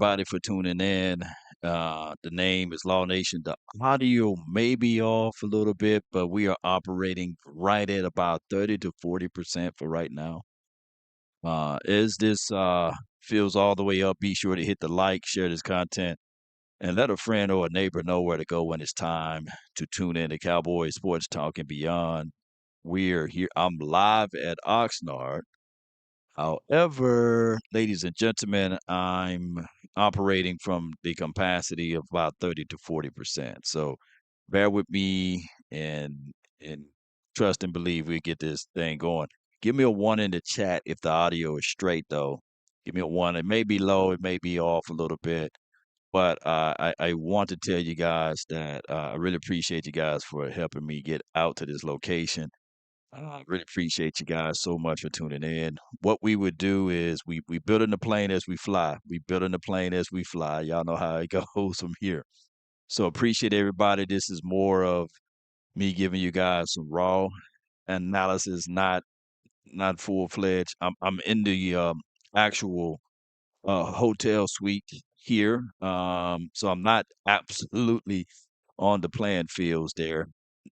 everybody for tuning in. The name is Law Nation. The audio may be off a little bit, but we are operating right at about 30 to 40% for right now. As this feels all the way up, be sure to hit the like, share this content, and let a friend or a neighbor know where to go when it's time to tune in to Cowboys Sports Talk and beyond. We're here. I'm live at Oxnard. However, ladies and gentlemen, I'm operating from the capacity of about 30 to 40%. So bear with me and trust and believe we get this thing going. Give me a one in the chat if the audio is straight though. Give me a one. It may be low, it may be off a little bit. But I want to tell you guys that I really appreciate you guys for helping me get out to this location. I really appreciate you guys so much for tuning in. What we would do is we build in the plane as we fly. We build in the plane as we fly. Y'all know how it goes from here. So appreciate everybody. This is more of me giving you guys some raw analysis, not full fledged. I'm in the actual hotel suite here. So I'm not absolutely on the playing fields there.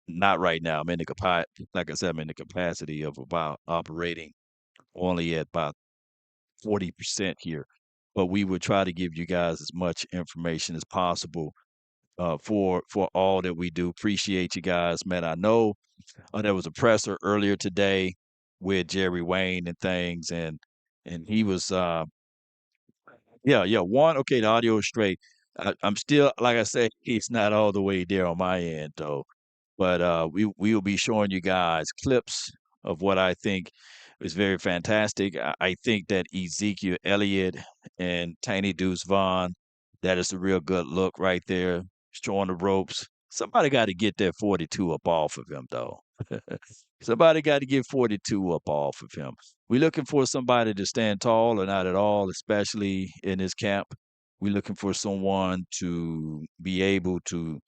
Not right now. I'm in the like I said, I'm in the capacity of about operating only at about 40% here. But we would try to give you guys as much information as possible for all that we do. Appreciate you guys, man. I know there was a presser earlier today with Jerry Wayne and things, and he was yeah, one. Okay, the audio is straight. I'm still, like I said, it's not all the way there on my end though. But we will be showing you guys clips of what I think is very fantastic. I think that Ezekiel Elliott and Tiny Deuce Vaughn, that is a real good look right there, showing the ropes. Somebody got to get that 42 up off of him, though. Somebody got to get 42 up off of him. We're looking for somebody to stand tall or not at all, especially in this camp. We're looking for someone to be able to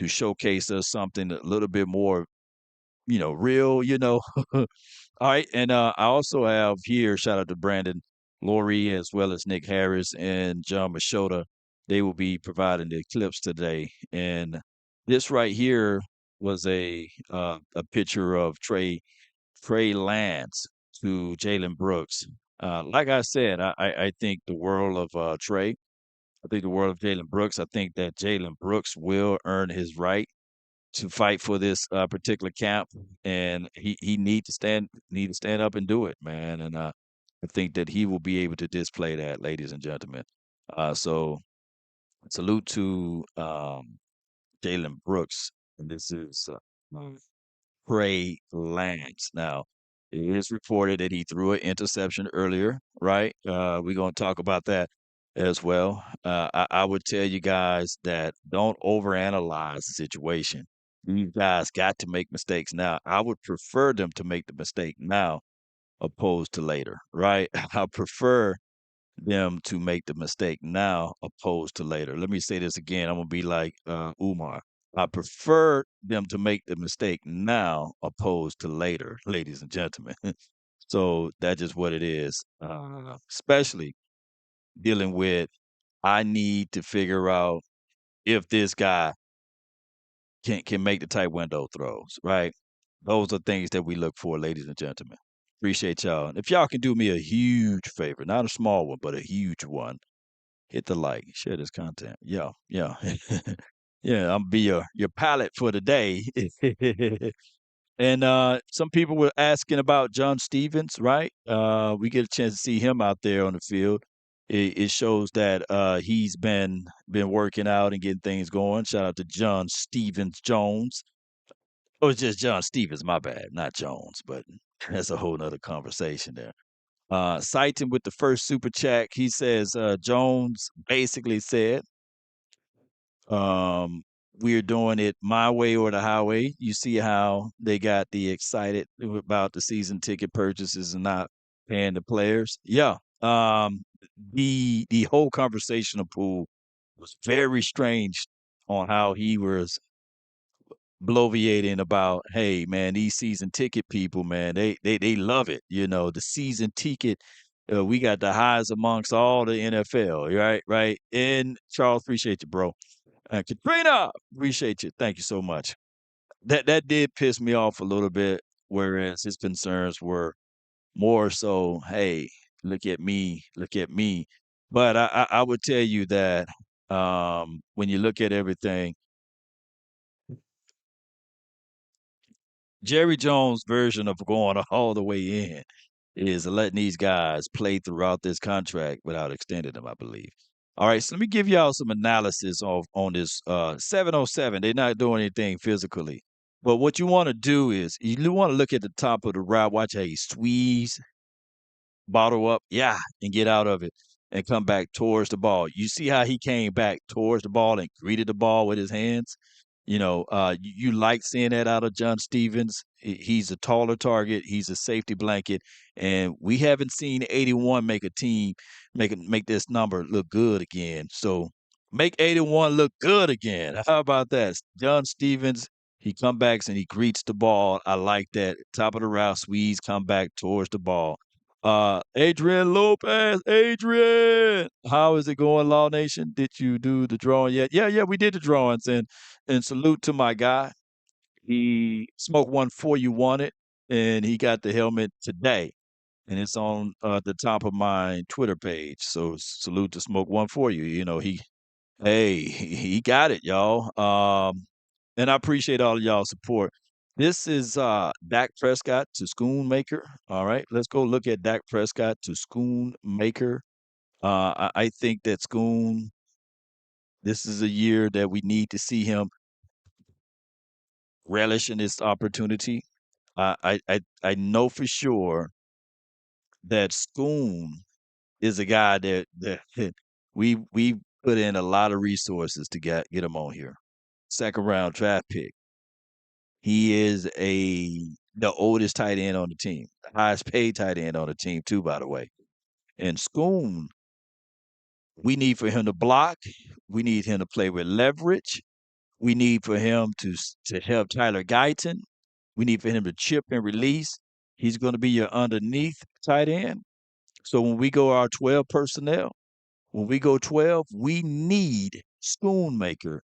showcase us something a little bit more, real. All right. And I also have here, shout out to Brandon Laurie, as well as Nick Harris and John Machota. They will be providing the clips today. And this right here was a picture of Trey Lance to Jalen Brooks. Like I said, I think the world of Trey. I think the world of Jalen Brooks. I think that Jalen Brooks will earn his right to fight for this particular camp, and he need to stand up and do it, man. And I think that he will be able to display that, ladies and gentlemen. So salute to Jalen Brooks, and this is Trey Lance. Now, it is reported that he threw an interception earlier, right? We're going to talk about that as well. I would tell you guys that don't overanalyze the situation. These guys got to make mistakes now. I would prefer them to make the mistake now opposed to later, right? I prefer them to make the mistake now opposed to later. Let me say this again. I'm gonna be like Umar. I prefer them to make the mistake now opposed to later, ladies and gentlemen. So that's just what it is. Especially dealing with, I need to figure out if this guy can make the tight window throws, right? Those are things that we look for, ladies and gentlemen. Appreciate y'all. If y'all can do me a huge favor, not a small one, but a huge one, hit the like, share this content. Yeah, yeah. Yeah, I'm be your pilot for the day. And some people were asking about John Stevens, right? We get a chance to see him out there on the field. It shows that he's been working out and getting things going. Shout out to John Stevens Jones. Oh, it's just John Stevens, my bad, not Jones, but that's a whole nother conversation there. Citing with the first super chat, he says Jones basically said, um, "We're doing it my way or the highway." You see how they got the excited about the season ticket purchases and not paying the players. Yeah, the whole conversational pool was very strange on how he was bloviating about, hey man, these season ticket people, man, they love it. The season ticket We got the highest amongst all the NFL, right? Right. And Charles, appreciate you, bro. Katrina, appreciate you. Thank you so much. That did piss me off a little bit, whereas his concerns were more so, hey, look at me, look at me. But I would tell you that when you look at everything, Jerry Jones' version of going all the way in is letting these guys play throughout this contract without extending them, I believe. All right, so let me give y'all some analysis of on this 707. They're not doing anything physically. But what you want to do is you want to look at the top of the route, watch how he squeeze bottle up, yeah, and get out of it and come back towards the ball. You see how he came back towards the ball and greeted the ball with his hands? You like seeing that out of John Stevens. He's a taller target. He's a safety blanket, and we haven't seen 81 make a team make this number look good again. So make 81 look good again. How about that, John Stevens? He come backs and he greets the ball. I like that. Top of the route, squeeze, come back towards the ball. Adrian Lopez, Adrian, how is it going, Law Nation? Did you do the drawing yet? Yeah, we did the drawings, and salute to my guy. He smoked one for you wanted, and he got the helmet today, and it's on the top of my Twitter page. So salute to Smoke One for you. He got it, y'all. And I appreciate all of y'all support. This is Dak Prescott to Schoonmaker. All right, let's go look at Dak Prescott to Schoonmaker. I think that Schoon, this is a year that we need to see him relish in this opportunity. I know for sure that Schoon is a guy that we put in a lot of resources to get him on here. Second round draft pick. He is the oldest tight end on the team, the highest paid tight end on the team too, by the way. And Schoon, we need for him to block. We need him to play with leverage. We need for him to help Tyler Guyton. We need for him to chip and release. He's going to be your underneath tight end. So when we go our 12 personnel, when we go 12, we need Schoonmaker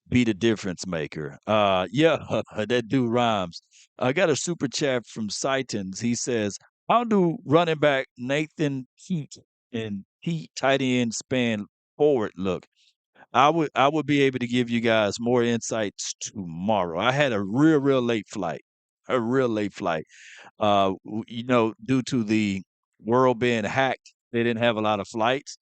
be the difference maker. Yeah, that dude rhymes. I got a super chat from Sightons. He says, "How do running back Nathan Heat and Heat tight end span forward look?" I would be able to give you guys more insights tomorrow. I had a real late flight, a real late flight. Due to the world being hacked, they didn't have a lot of flights.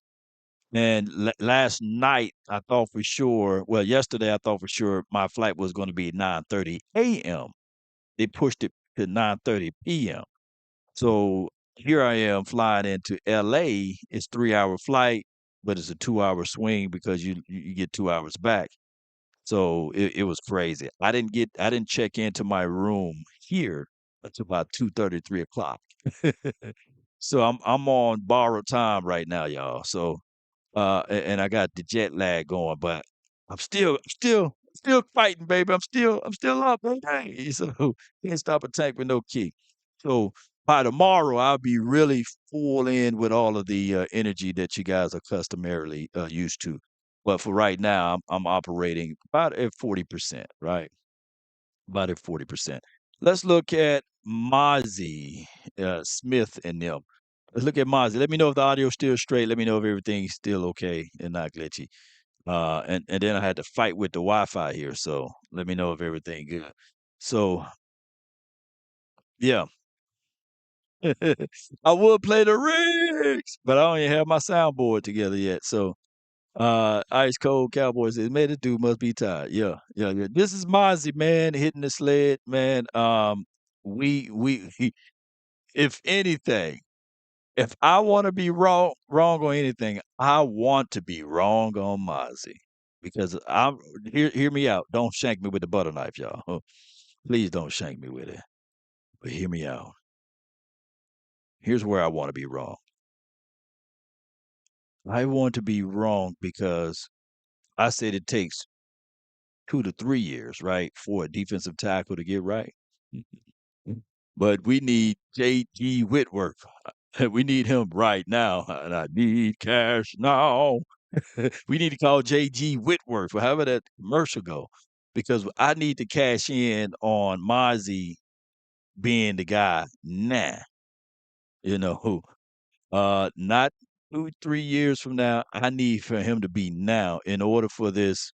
And last night, I thought for sure. Well, yesterday, I thought for sure my flight was going to be 9:30 a.m. They pushed it to 9:30 p.m. So here I am flying into L.A. It's 3 hour flight, but it's a 2 hour swing because you get 2 hours back. So it was crazy. I didn't check into my room here until about 2:30, 3 o'clock. So I'm on borrowed time right now, y'all. So and I got the jet lag going, but I'm still fighting, baby. I'm still up, baby. So can't stop a tank with no key. So by tomorrow, I'll be really full in with all of the energy that you guys are customarily used to. But for right now, I'm operating about at 40%, right? About at 40%. Let's look at Mozzie Smith and them. Let's look at Mozzie. Let me know if the audio's still straight. Let me know if everything's still okay and not glitchy. And then I had to fight with the Wi-Fi here, so let me know if everything good. So yeah, I would play the rigs, but I don't even have my soundboard together yet. So Ice Cold Cowboys says, man, this dude must be tired. Yeah. This is Mozzie, man, hitting the sled, man. We if anything. If I want to be wrong on anything, I want to be wrong on Mozzie because I'm hear me out. Don't shank me with the butter knife, y'all. Please don't shank me with it. But hear me out. Here's where I want to be wrong. I want to be wrong because I said it takes 2 to 3 years, right, for a defensive tackle to get right. But we need J.G. Whitworth. We need him right now, and I need cash now. We need to call JG Whitworth, or however that commercial go, because I need to cash in on Mozzie being the guy now. You know, not 2, 3 years from now. I need for him to be now in order for this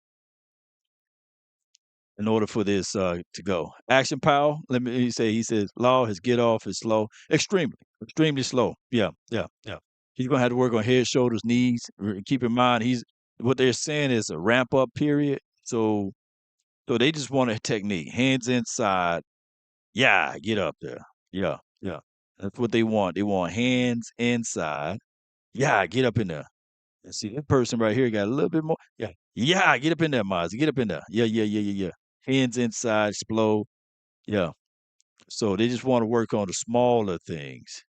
to go. Action power. Let me say. He says Law his get off is slow, extremely slow. Yeah, yeah, yeah. He's gonna have to work on head, shoulders, knees. Keep in mind, he's what they're saying is a ramp up period. So they just want a technique, hands inside. Yeah, get up there. Yeah, yeah. That's what they want. They want hands inside. Yeah, get up in there. And see that person right here got a little bit more. Yeah, yeah. Get up in there, Miles. Get up in there. Yeah, yeah, yeah, yeah, yeah. Hands inside, explode. Yeah. So they just want to work on the smaller things.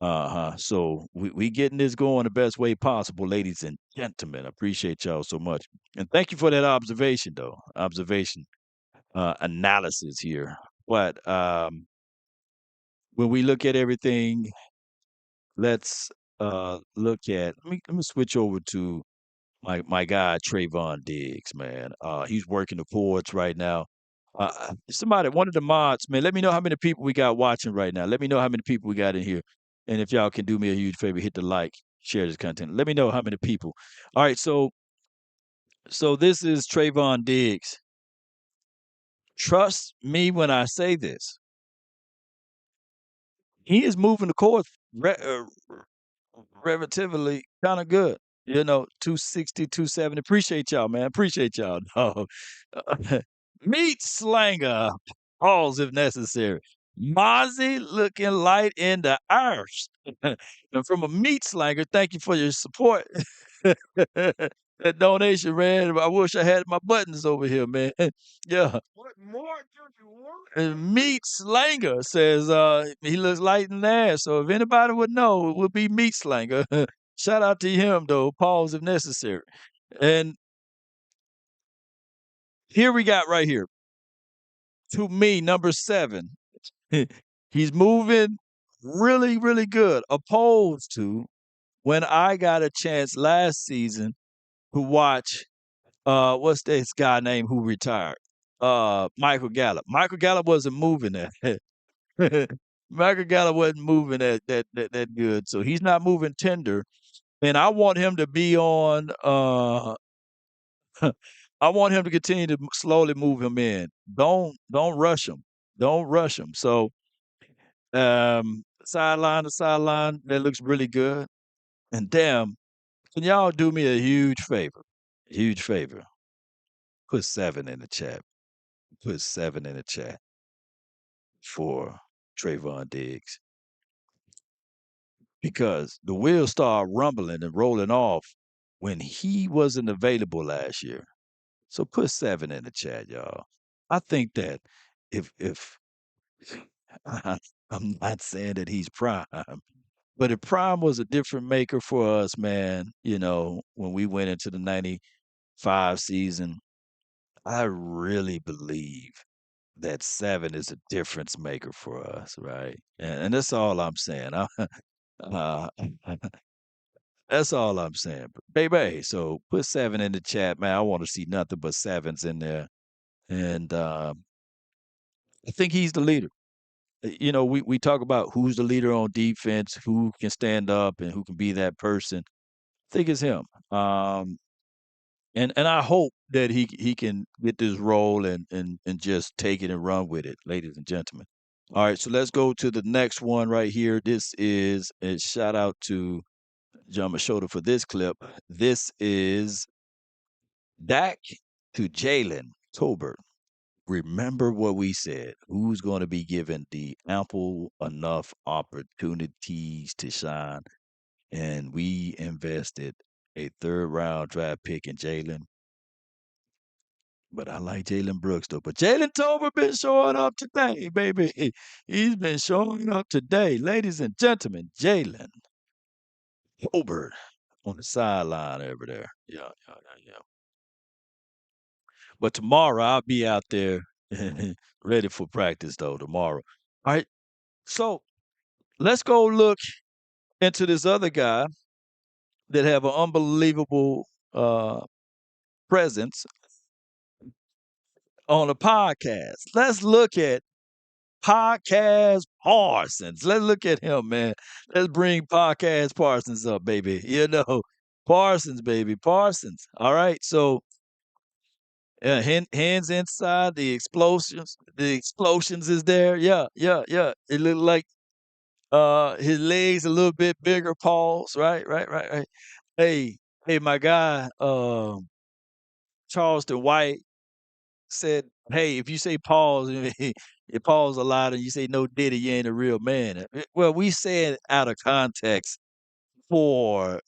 Uh-huh. So we getting this going the best way possible, ladies and gentlemen. I appreciate y'all so much. And thank you for that observation, though. Observation, analysis here. But when we look at everything, let's look at let me switch over to my guy Trayvon Diggs, man. He's working the boards right now. Somebody, one of the mods, man, let me know how many people we got watching right now. Let me know how many people we got in here. And if y'all can do me a huge favor, hit the like, share this content. Let me know how many people. All right, so this is Trayvon Diggs. Trust me when I say this. He is moving the court relatively kind of good. 260, 270. Appreciate y'all, man. Appreciate y'all. No. Meat slanger. Pause if necessary. Mozzie looking light in the arse. And from a meat slanger, thank you for your support. That donation, man. I wish I had my buttons over here, man. Yeah. What more do you want? And Meat Slanger says he looks light in the ass. So if anybody would know, it would be Meat Slanger. Shout out to him though. Pause if necessary. And here we got right here. To me, number 7. He's moving really, really good. Opposed to when I got a chance last season to watch what's this guy named who retired? Michael Gallup. Michael Gallup wasn't moving that. Michael Gallup wasn't moving that good. So he's not moving tender. And I want him to be on I want him to continue to slowly move him in. Don't rush him. Don't rush him. So sideline to sideline, that looks really good. And damn, can y'all do me a huge favor? Huge favor. Put 7 in the chat. Put 7 in the chat for Trayvon Diggs. Because the wheels started rumbling and rolling off when he wasn't available last year. So put 7 in the chat, y'all. I think that if I'm not saying that he's prime, but if prime was a different maker for us, man, when we went into the 95 season, I really believe that 7 is a difference maker for us, right? And that's all I'm saying. Uh, that's all I'm saying. Baby, so put 7 in the chat, man. I want to see nothing but 7s in there. And I think he's the leader. We talk about who's the leader on defense, who can stand up and who can be that person. I think it's him. And I hope that he can get this role and just take it and run with it, ladies and gentlemen. All right, so let's go to the next one right here. This is a shout out to John Machota for this clip. This is Dak to Jaylen Tolbert. Remember what we said. Who's going to be given the ample enough opportunities to shine? And we invested a third round draft pick in Jalen. But I like Jalen Brooks though. But Jaylen Tolbert been showing up today, baby. He's been showing up today. Ladies and gentlemen, Jaylen Tolbert on the sideline over there. Yeah, yeah, yeah, yeah. But tomorrow I'll be out there ready for practice though tomorrow. All right. So let's go look into this other guy that have an unbelievable uh, presence on a podcast. Let's look at Podcast Parsons. Let's look at him, man. Let's bring Podcast Parsons up, baby. Parsons, baby, Parsons. All right. So, hands inside, the explosions is there. Yeah, yeah, yeah. It looked like his legs a little bit bigger. Paws. Right, right, right, right. Hey, hey, my guy, Charleston White said, "Hey, if you say pause, it pause a lot, and you say no diddy, you ain't a real man." Well, we said out of context for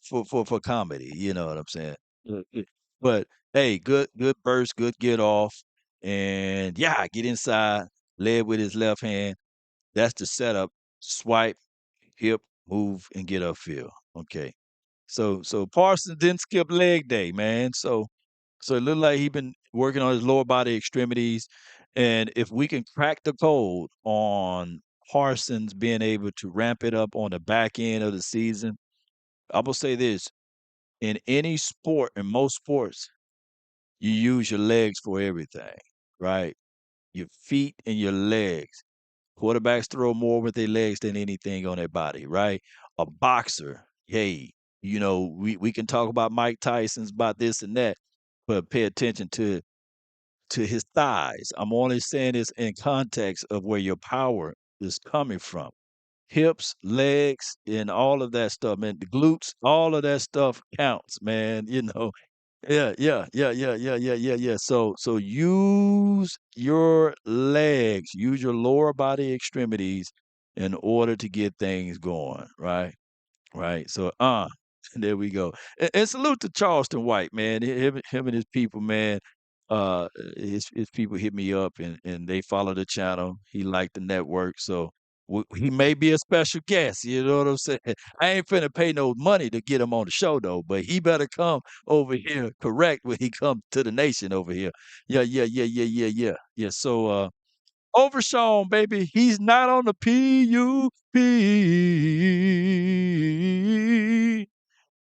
comedy. You know what I'm saying? But hey, good burst, good get off, and yeah, get inside, led with his left hand. That's the setup. Swipe, hip, move, and get upfield. Okay. So Parsons didn't skip leg day, man. So it looked like he been working on his lower body extremities. And if we can crack the code on Parsons being able to ramp it up on the back end of the season, I will say this: in any sport, in most sports, you use your legs for everything, right? Your feet and your legs. Quarterbacks throw more with their legs than anything on their body, right? A boxer, hey, we can talk about Mike Tyson's about this and that, but pay attention to his thighs. I'm only saying this in context of where your power is coming from. Hips, legs, and all of that stuff, man. The glutes, all of that stuff counts, man. Yeah, yeah, yeah, yeah, yeah, yeah, yeah, yeah. So use your legs, use your lower body extremities in order to get things going, right? Right. So, there we go. And salute to Charleston White, man. Him and his people, man. His people hit me up and they follow the channel. He liked the network, so he may be a special guest. You know what I'm saying? I ain't finna pay no money to get him on the show though, but he better come over here correct when he comes to the nation over here. Yeah, yeah, yeah, yeah, yeah, yeah, yeah. So, Overshown, baby. He's not on the PUP.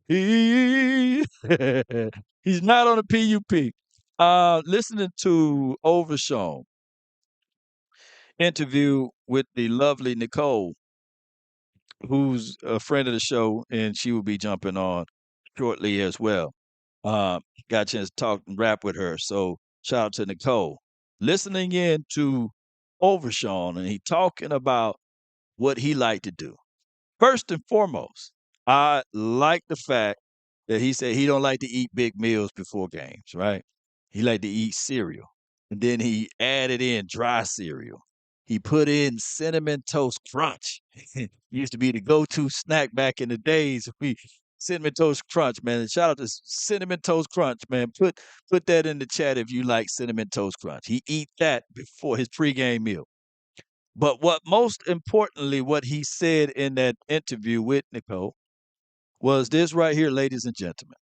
He's not on the PUP. Listening to Overshown interview with the lovely Nicole, who's a friend of the show, and she will be jumping on shortly as well. Uh, got a chance to talk and rap with her. So shout out to Nicole. Listening in to Overshawn, and he talking about what he liked to do. First and foremost, I like the fact that he said he don't like to eat big meals before games, right? He like to eat cereal. And then he added in dry cereal. He put in cinnamon toast crunch. Used to be the go-to snack back in the days. We cinnamon toast crunch, man. Shout out to cinnamon toast crunch, man. Put that in the chat if you like cinnamon toast crunch. He eat that before his pregame meal. But what most importantly, what he said in that interview with Nicole was this right here, ladies and gentlemen,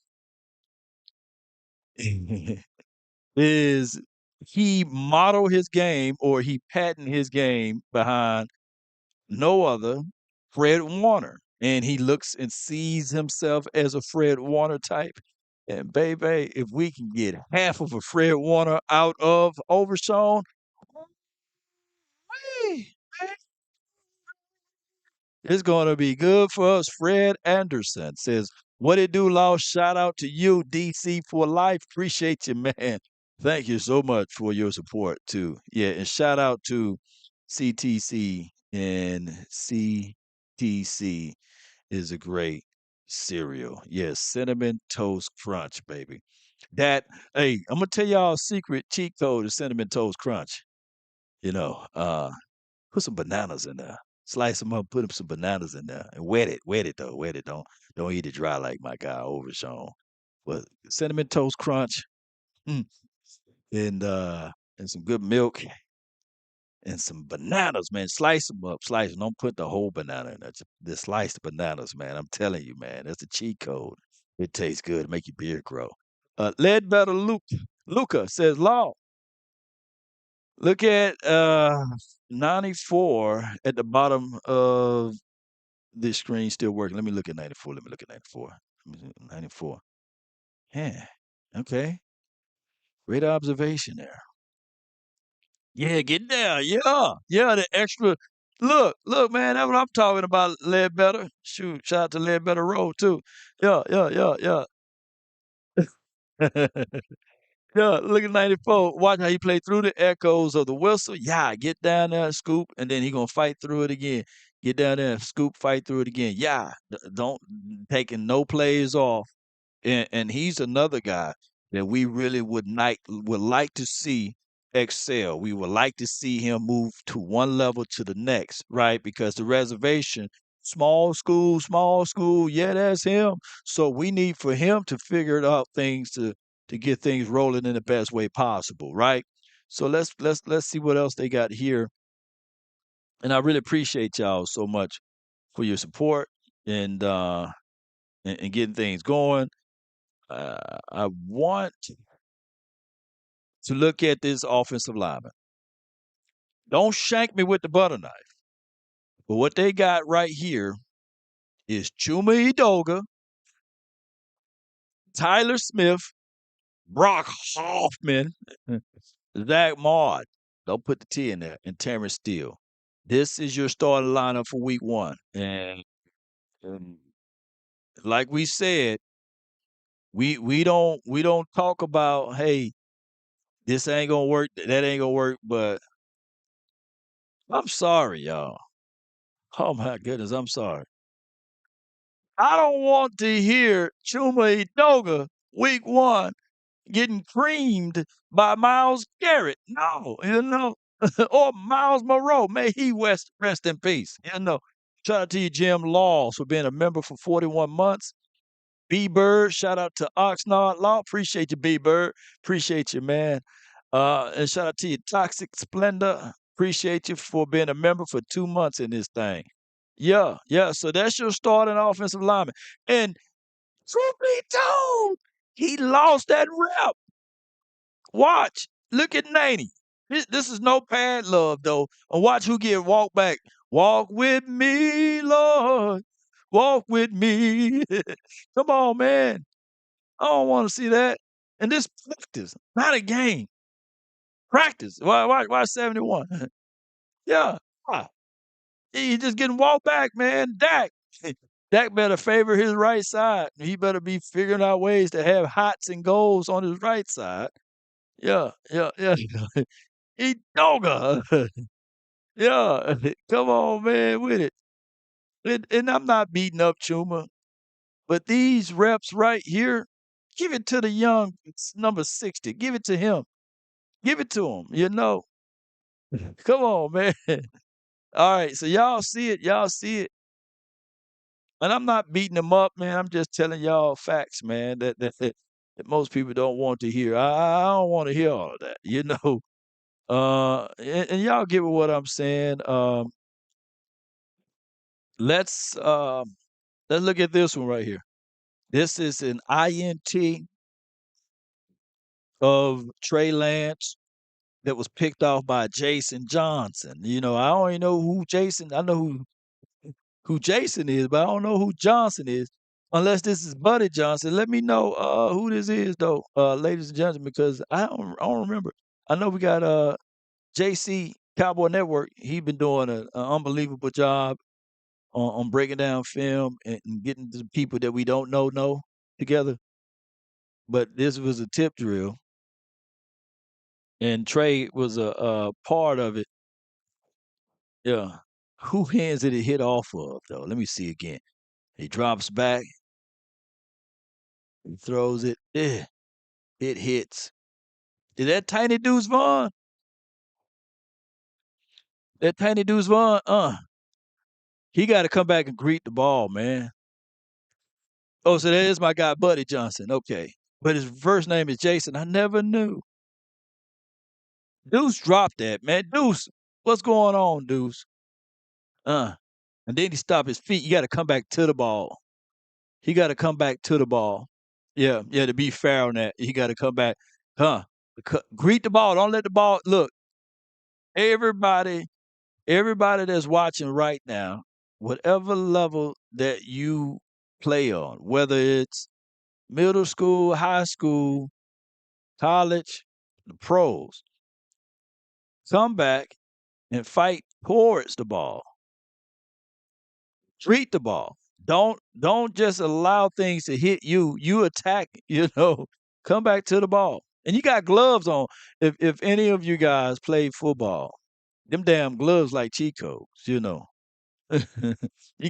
is he modeled his game or he patented his game behind no other Fred Warner. And he looks and sees himself as a Fred Warner type. And baby, if we can get half of a Fred Warner out of Overshawn, hey, it's going to be good for us. Fred Anderson says, "What it do, Law? Shout out to you, DC for life. Appreciate you, man. Thank you so much for your support, too. Yeah, and shout out to CTC. And CTC is a great cereal. Yes, Cinnamon Toast Crunch, baby. That, hey, I'm going to tell y'all a secret cheat code of Cinnamon Toast Crunch. You know, put some bananas in there. Slice them up, put some bananas in there, and wet it. Wet it though. Wet it. Don't eat it dry like my guy Overshawn. But cinnamon toast crunch, mm, and and some good milk and some bananas, man. Slice them up. Slice them. Don't put the whole banana in there. The sliced bananas, man. I'm telling you, man. That's a cheat code. It tastes good. Make your beard grow. Ledbetter Luca says, "Law, look at 94 at the bottom of this screen's still working. Let me look at 94. Let me look at 94. 94. Yeah. Okay. Great observation there. Yeah, get down. Yeah. Yeah, the extra. Look, man, that's what I'm talking about, Ledbetter. Shoot, shout out to Ledbetter Road, too. Yeah. Yeah, look at 94. Watch how he play through the echoes of the whistle. Yeah, get down there and scoop, and then he gonna fight through it again. Get down there and scoop, fight through it again. Yeah, don't taking no plays off. And he's another guy that we really would like to see excel. We would like to see him move to one level to the next, right? Because the reservation, small school, yeah, that's him. So we need for him to figure out things to get things rolling in the best way possible, right? So let's see what else they got here. And I really appreciate y'all so much for your support and and getting things going. I want to look at this offensive lineman. Don't shank me with the butter knife. But what they got right here is Chuma Edoga, Tyler Smith, Brock Hoffman, Zach Maud. Don't put the T in there, and Terrence Steele. This is your starting lineup for week one. And like we said, we don't talk about, hey, this ain't gonna work, that ain't gonna work, but I'm sorry, y'all. Oh my goodness, I'm sorry. I don't want to hear Chuma Edoga week one getting creamed by Miles Garrett. No, or Miles Moreau. May he rest in peace. Shout out to you, Jim Laws, for being a member for 41 months. B Bird, shout out to Oxnard Law. Appreciate you, B Bird. Appreciate you, man. And shout out to you, Toxic Splendor. Appreciate you for being a member for 2 months in this thing. Yeah. So that's your starting offensive lineman. And truth be told, he lost that rep. Watch. Look at Naney. This is no pad love, though. And watch who get walk back. Walk with me, Lord. Walk with me. Come on, man. I don't want to see that. And this practice, not a game. Practice. Why 71? Yeah. Why? He just getting walked back, man. Dak. Dak better favor his right side. He better be figuring out ways to have hots and goals on his right side. Yeah. He doga. Yeah. Come on, man, with it. And I'm not beating up Chuma, but these reps right here, give it to the young number 60. Give it to him. Give it to him. Come on, man. All right. So y'all see it. Y'all see it. And I'm not beating them up, man. I'm just telling y'all facts, man, that most people don't want to hear. I don't want to hear all of that. And y'all get what I'm saying. Let's let's look at this one right here. This is an INT of Trey Lance that was picked off by Jason Johnson. I don't even know who Jason. I know who Jason is, but I don't know who Johnson is. Unless this is Buddy Johnson. Let me know who this is though, ladies and gentlemen, because I don't remember. I know we got JC Cowboy Network. He been doing an unbelievable job on breaking down film and getting the people that we don't know together. But this was a tip drill, and Trey was a part of it. Yeah. Who hands did it hit off of though? Let me see again. He drops back. He throws it. It hits. Is that Tiny Deuce Vaughn? That Tiny Deuce Vaughn? He got to come back and greet the ball, man. Oh, so that is my guy, Buddy Johnson. Okay. But his first name is Jason. I never knew. Deuce dropped that, man. Deuce, what's going on, Deuce? Uh. And then he stopped his feet. You got to come back to the ball. He got to come back to the ball. Yeah, to be fair on that. He got to come back. Huh. Greet the ball. Don't let the ball look. Everybody that's watching right now, whatever level that you play on, whether it's middle school, high school, college, the pros, come back and fight towards the ball. Treat the ball. Don't just allow things to hit you. You attack, come back to the ball. And you got gloves on. If any of you guys play football, them damn gloves like cheat codes. You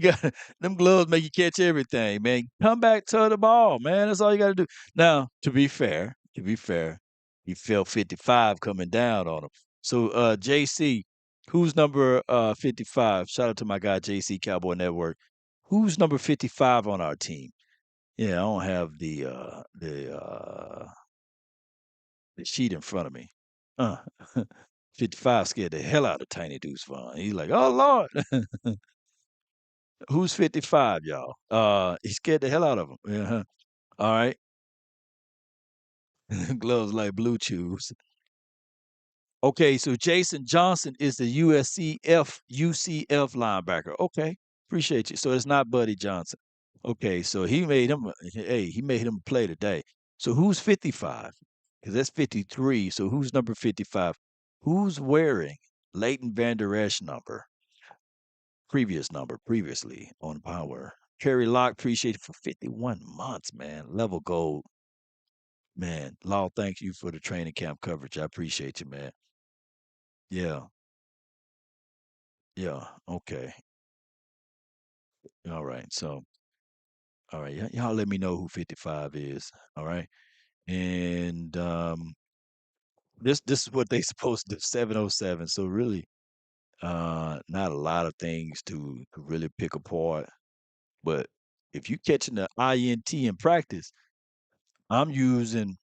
got them gloves make you catch everything, man. Come back to the ball, man. That's all you got to do. Now, to be fair, he felt 55 coming down on him. So, JC, who's number 55? Shout out to my guy JC Cowboy Network. Who's number 55 on our team? Yeah, I don't have the sheet in front of me. Uh, 55 scared the hell out of Tiny Deuce Vaughn. He's like, oh Lord. Who's 55, y'all? He scared the hell out of him. Yeah. All right. Gloves like blue chews. Okay, so Jason Johnson is the UCF linebacker. Okay, appreciate you. So it's not Buddy Johnson. Okay, so he made him play today. So who's 55? Because that's 53. So who's number 55? Who's wearing Leighton Vander Esch number? Previous number, previously on Power. Kerry Lock, appreciate it for 51 months, man. Level gold. Man, Law, thank you for the training camp coverage. I appreciate you, man. Yeah, yeah, okay. All right. So, all right, y'all let me know who 55 is. All right. And this is what they supposed to do, 707. So really, not a lot of things to really pick apart. But if you catching the INT in practice, I'm using.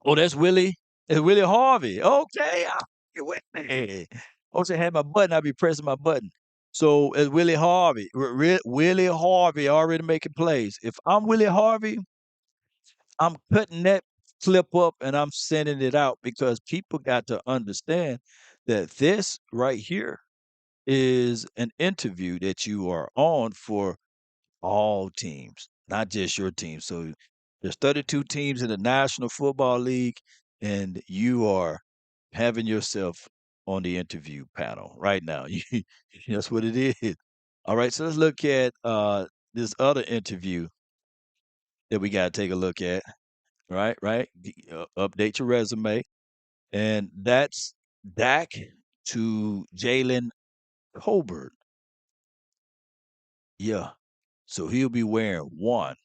Oh, that's Willie. It's Willie Harvey. Okay, you with me. Also had my button. I'd be pressing my button. So it's Willie Harvey. Willie Harvey already making plays. If I'm Willie Harvey, I'm cutting that clip up and I'm sending it out because people got to understand that this right here is an interview that you are on for all teams, not just your team. So there's 32 teams in the National Football League, and you are having yourself on the interview panel right now. That's what it is. All right, so let's look at this other interview that we got to take a look at. Right, right. Update your resume, and that's Dak to Jaylen Tolbert. Yeah, so he'll be wearing one.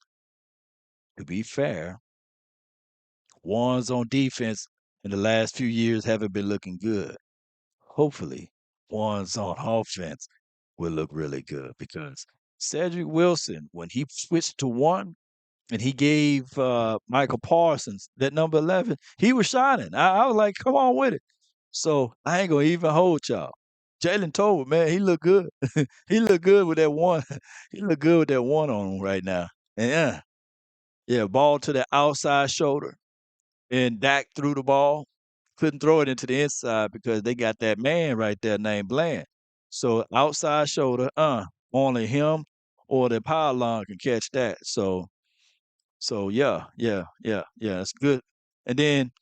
To be fair, ones on defense in the last few years haven't been looking good. Hopefully, ones on offense will look really good because Cedric Wilson, when he switched to one and he gave Micah Parsons that number 11, he was shining. I was like, come on with it. So I ain't going to even hold y'all. Jaylen Tolbert, man, he look good. He look good with that one. He look good with that one on him right now. And yeah, ball to the outside shoulder and Dak threw the ball, couldn't throw it into the inside because they got that man right there named Bland. So outside shoulder, only him or the pylon can catch that. So yeah, it's good. And then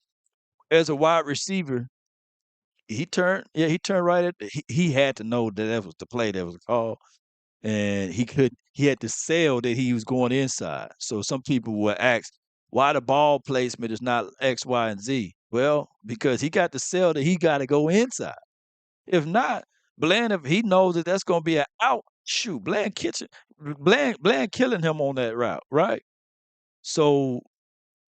as a wide receiver, he turned right at he had to know that that was the play that was called, and he had to sell that he was going inside. So some people will ask why the ball placement is not X, Y, and Z. Well, because he got to sell that he got to go inside. If not, Bland, if he knows that that's going to be an out, shoot, Bland killing him on that route, right? So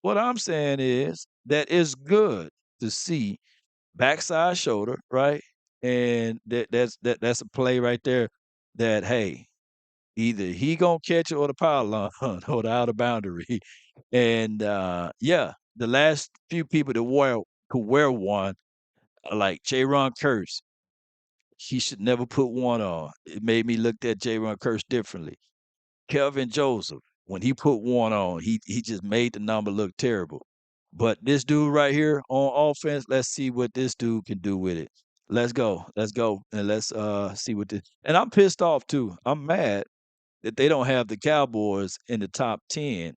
what I'm saying is that it's good to see backside shoulder, right? And that's a play right there that hey, either he gonna catch it or the power line or the outer boundary. And yeah, the last few people that could wear one, like Ron Curse, he should never put one on. It made me look at Ron Curse differently. Kelvin Joseph, when he put one on, he just made the number look terrible. But this dude right here on offense, let's see what this dude can do with it. Let's go, and let's see what this. And I'm pissed off too. I'm mad that they don't have the Cowboys in the top 10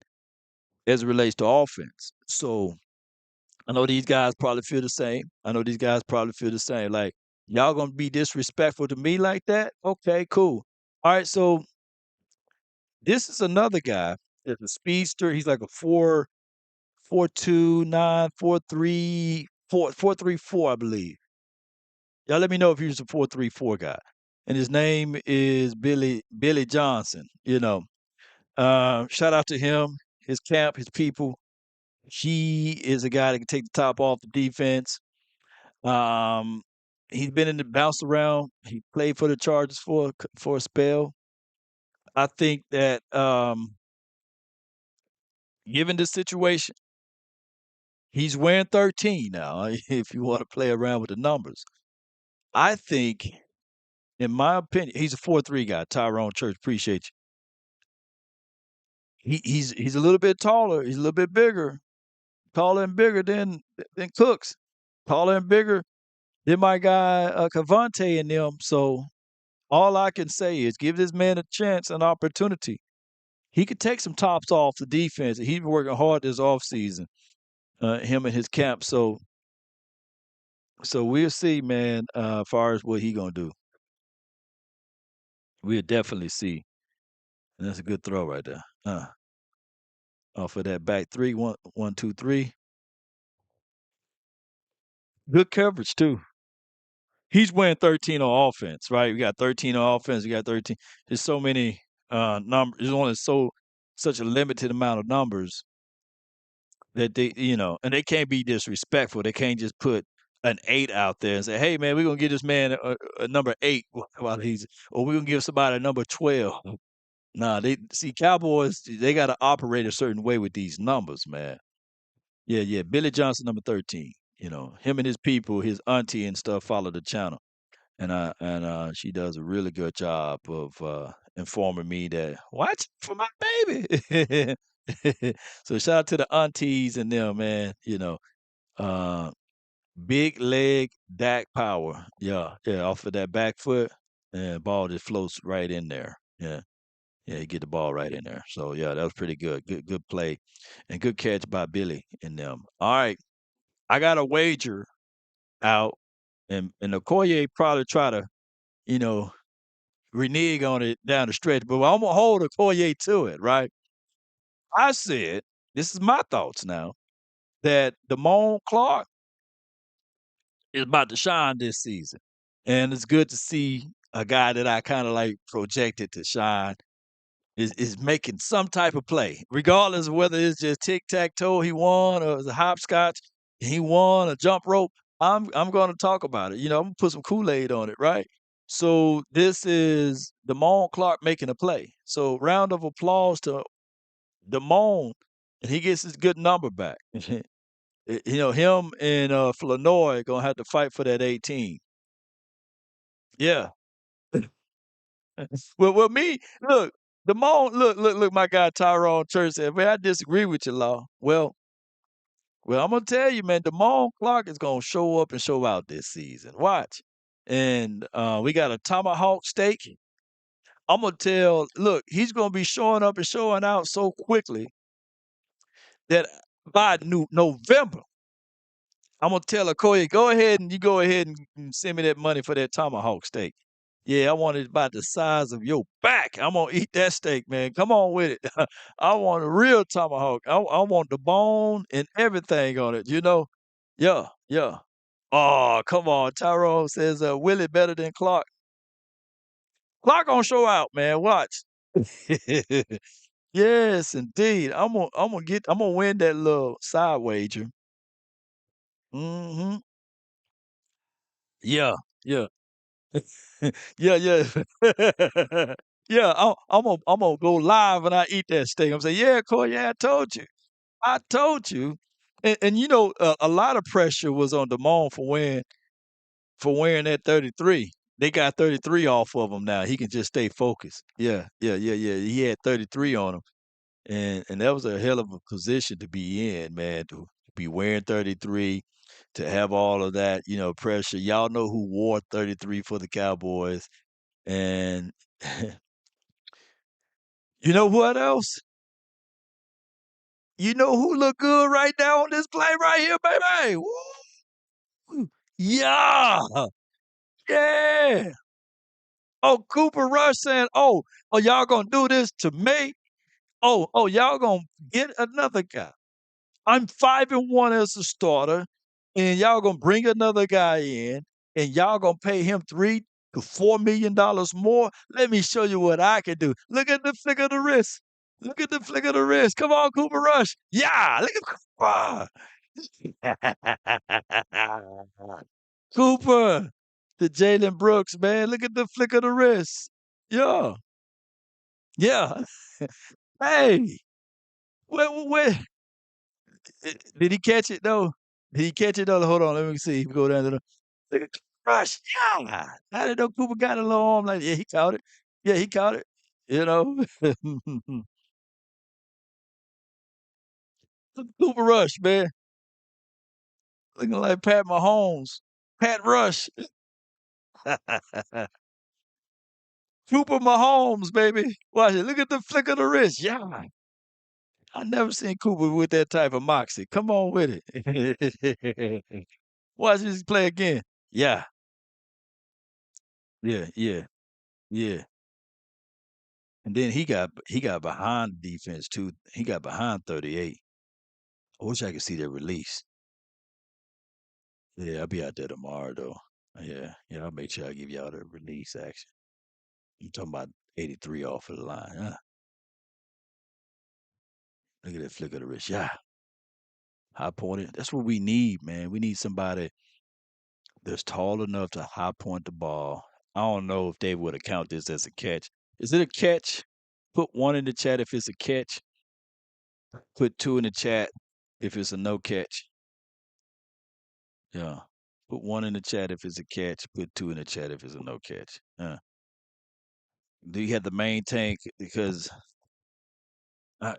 as it relates to offense. So I know these guys probably feel the same. I know these guys probably feel the same. Like, y'all gonna be disrespectful to me like that? Okay, cool. All right, so this is another guy. It's a speedster. He's like a 4.29, 4.3, 4.34, I believe. Y'all let me know if he's a 4.34 guy. And his name is Billy Johnson. Shout out to him, his camp, his people. He is a guy that can take the top off the defense. Um, he's been in the bounce around. He played for the Chargers for a spell. I think that given the situation, he's wearing 13 now. If you want to play around with the numbers, I think, in my opinion, he's a 4.3 guy. Tyrone Church, appreciate you. He's a little bit taller. He's a little bit bigger, taller and bigger than Cooks, taller and bigger than my guy Cavante and them. So all I can say is give this man a chance, an opportunity. He could take some tops off the defense. He's been working hard this offseason, him and his camp. So we'll see, man. As far as what he gonna do, we'll definitely see. And that's a good throw right there. Off of that back three, one, two, three. Good coverage too. He's wearing 13 on offense, right? We got 13 on offense. We got 13. There's so many numbers. There's only such a limited amount of numbers that and they can't be disrespectful. They can't just put an 8 out there and say, "Hey, man, we're gonna give this man a number 8 while or we're gonna give somebody a number 12." Nah, they see Cowboys. They got to operate a certain way with these numbers, man. Yeah, yeah. Billy Johnson, number 13. Him and his people, his auntie and stuff, follow the channel, and she does a really good job of informing me that watch for my baby. So shout out to the aunties and them, man. Uh, big leg Dak power. Yeah, yeah. Off of that back foot, and ball just floats right in there. Yeah. Yeah, you get the ball right in there. So yeah, that was pretty good. Good play. And good catch by Billy and them. All right. I got a wager out, and Okoye probably try to, you know, renege on it down the stretch, but I'm gonna hold Okoye to it, right? I said, this is my thoughts now, that Deon Clark is about to shine this season. And it's good to see a guy that I kind of like projected to shine is making some type of play, regardless of whether it's just tic tac toe he won or it's a hopscotch he won a jump rope. I'm going to talk about it. I'm gonna put some Kool Aid on it, right? So this is Deon Clark making a play. So round of applause to Deon, and he gets his good number back. Him and Flournoy gonna have to fight for that 18. Yeah. Well, me, look, look, my guy Tyrone Church said, man, I disagree with you, Law. Well, I'm gonna tell you, man, Deon Clark is gonna show up and show out this season. Watch. And we got a tomahawk steak. I'm gonna look, he's gonna be showing up and showing out so quickly that by November, I'm gonna tell Okoye, go ahead and send me that money for that tomahawk steak. Yeah, I want it about the size of your back. I'm gonna eat that steak, man. Come on with it. I want a real tomahawk. I want the bone and everything on it. Yeah, yeah. Oh, come on. Tyrone says Willie better than Clark. Clark gonna show out, man. Watch. Yes, indeed. I'm gonna win that little side wager. Hmm. Yeah, yeah. Yeah, yeah. Yeah, I'm gonna go live when I eat that steak. I'm saying, "Yeah, Corey, yeah, I told you. I told you." And a lot of pressure was on Damone for wearing that 33. They got 33 off of him now. He can just stay focused. Yeah, yeah, yeah, yeah. He had 33 on him, and that was a hell of a position to be in, man. be wearing 33, to have all of that, pressure. Y'all know who wore 33 for the Cowboys. And you know what else? You know who look good right now on this play right here, baby? Woo! Yeah. Yeah. Oh, Cooper Rush saying, oh, y'all gonna do this to me? Oh, y'all gonna get another guy. I'm 5-1 as a starter, and y'all gonna bring another guy in, and y'all gonna pay him $3 to $4 million more. Let me show you what I can do. Look at the flick of the wrist. Look at the flick of the wrist. Come on, Cooper Rush. Yeah, look at Cooper. The Jalen Brooks, man. Look at the flick of the wrist. Yeah. Yeah. Hey. Wait. Did he catch it though? Did he catch it though? Hold on, let me see. We go down to the look at rush. Yeah. How did know Cooper got a little arm like yeah, he caught it. Yeah, he caught it. You know. Cooper Rush, man. Looking like Pat Mahomes. Pat Rush. Cooper Mahomes, baby. Watch it. Look at the flick of the wrist. Yeah. I never seen Cooper with that type of moxie. Come on with it. Watch this play again. Yeah. Yeah. Yeah. Yeah. And then he got behind the defense too. He got behind 38. I wish I could see that release. Yeah, I'll be out there tomorrow though. Yeah, I'll make sure I give y'all the release action. I'm talking about 83 off of the line. Look at that flick of the wrist. Yeah, high pointed. That's what we need, man. We need somebody that's tall enough to high point the ball. I don't know if they would account this as a catch. Is it a catch? Put one in the chat if it's a catch. Put two in the chat if it's a no catch. Yeah. Put one in the chat if it's a catch. Put two in the chat if it's a no catch. Do you have to maintain because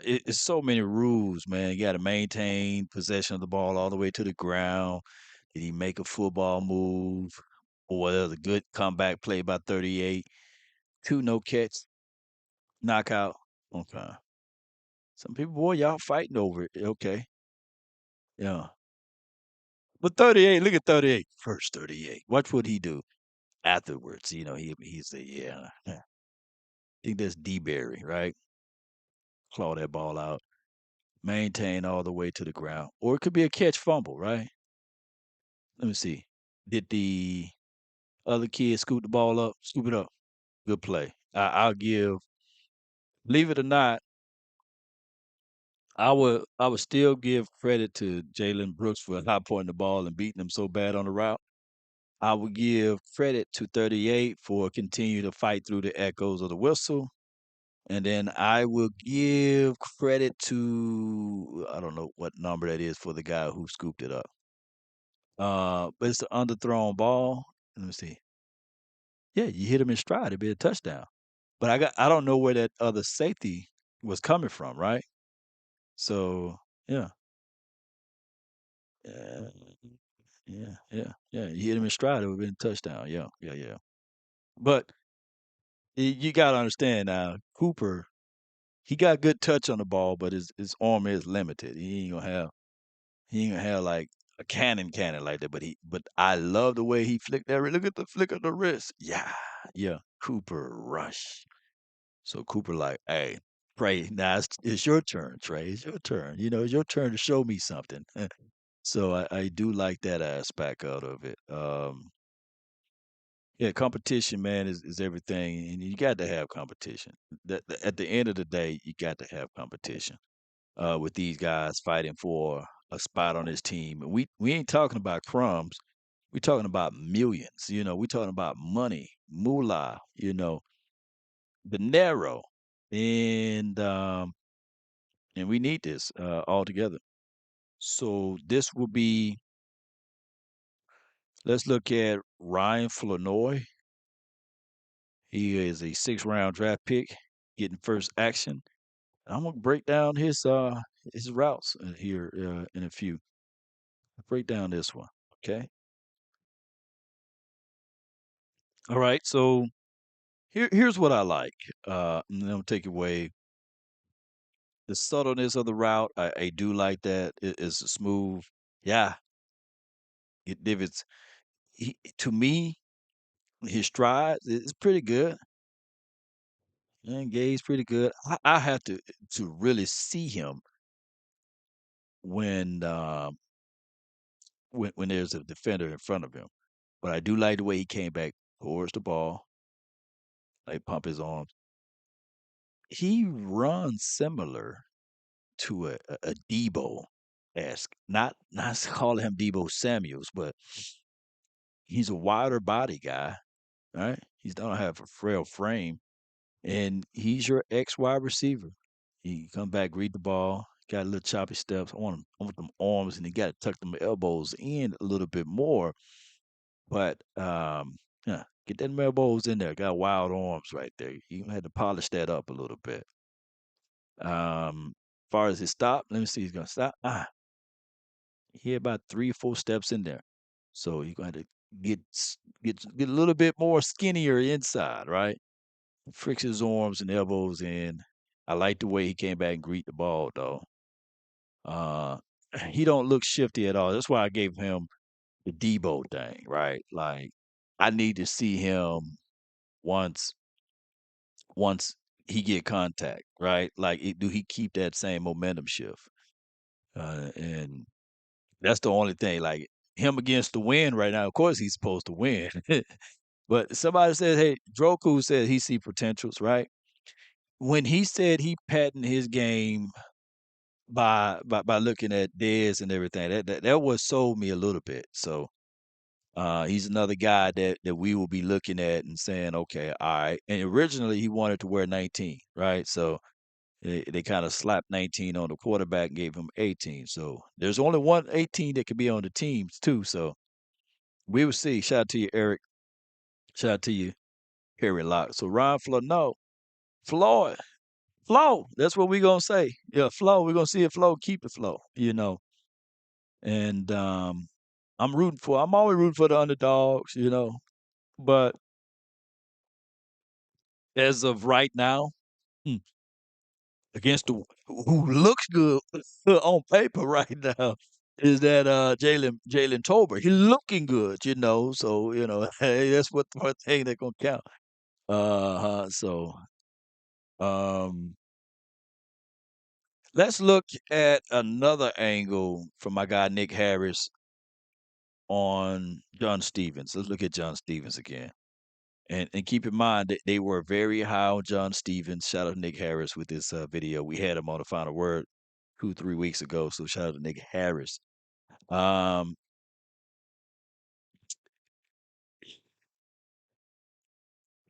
it's so many rules, man. You got to maintain possession of the ball all the way to the ground. Did he make a football move? Or was a good comeback play by 38? Two no catch, knockout. Okay. Some people, boy, y'all fighting over it. Okay. Yeah. But 38, look at 38. First 38. Watch what he do afterwards. He's a yeah. I think that's D Berry, right? Claw that ball out. Maintain all the way to the ground. Or it could be a catch fumble, right? Let me see. Did the other kid scoop the ball up? Scoop it up. Good play. I'll give, believe it or not, I would still give credit to Jalen Brooks for not pointing the ball and beating him so bad on the route. I would give credit to 38 for continue to fight through the echoes of the whistle. And then I will give credit to I don't know what number that is for the guy who scooped it up. But it's the underthrown ball. Let me see. Yeah, you hit him in stride, it'd be a touchdown. But I don't know where that other safety was coming from, right? So yeah. Yeah, yeah. You hit him in stride, it would have been a touchdown. Yeah. But you gotta understand now, Cooper, he got good touch on the ball, but his arm is limited. He ain't gonna have like a cannon like that. But I love the way he flicked that. Look at the flick of the wrist. Yeah. Cooper Rush. So Cooper like, hey, Trey, now it's your turn, Trey. It's your turn. It's your turn to show me something. So I do like that aspect out of it. Yeah, competition, man, is everything, and you got to have competition. At the end of the day, you got to have competition. With these guys fighting for a spot on this team, and we ain't talking about crumbs. We're talking about millions. We're talking about money, moolah. Dinero, and we need this all together. So this will be. Let's look at Ryan Flournoy. He is a 6th-round draft pick, getting first action. I'm gonna break down his routes here in a few. Break down this one. Okay. All right. So here's what I like. And then I'll take away the subtleness of the route. I do like that. It's smooth. Yeah. If it's to me, his stride is pretty good. And Gay's pretty good. I have to really see him when when there's a defender in front of him. But I do like the way he came back towards the ball, like pump his arms. He runs similar to a Debo esque. Not calling him Debo Samuels, but he's a wider body guy, right? He's don't have a frail frame, and he's your X wide receiver. He come back, read the ball, got a little choppy steps. I want them arms, and he got to tuck them elbows in a little bit more. But yeah, get them elbows in there. Got wild arms right there. You had to polish that up a little bit. Far as his stop, let me see. He's gonna stop. He had about 3 or 4 steps in there, so you're going to get get a little bit more skinnier inside, right? Fricks his arms and elbows in. I like the way he came back and greet the ball, though. Uh, he don't look shifty at all. That's why I gave him the Debo thing, right? Like I need to see him once once he get contact, right? Like do he keep that same momentum shift? And that's the only thing. Like him against the wind right now. Of course, he's supposed to win. But somebody said, "Hey, Droku said he see potentials." Right when he said he patented his game by looking at Dez and everything, that was sold me a little bit. So he's another guy that we will be looking at and saying, okay, all right. And originally he wanted to wear 19, right? So they kind of slapped 19 on the quarterback and gave him 18. So there's only one 18 that can be on the teams too. So we will see. Shout out to you, Eric. Shout out to you, Harry Lock. So Ryan Flo, no, Floyd, Flo. That's what we're gonna say. Yeah, Flo. We're gonna see if Flo keep the flow. And I'm always rooting for the underdogs. But as of right now, hmm, against the who looks good on paper right now is that Jaylen Tolbert. He's looking good. So hey, that's what the thing that's gonna count. So um, let's look at another angle from my guy Nick Harris on John Stevens. Let's look at John Stevens again. And keep in mind that they were very high on John Stevens. Shout out to Nick Harris with this video. We had him on the final word 2, 3 weeks ago. So shout out to Nick Harris. Um,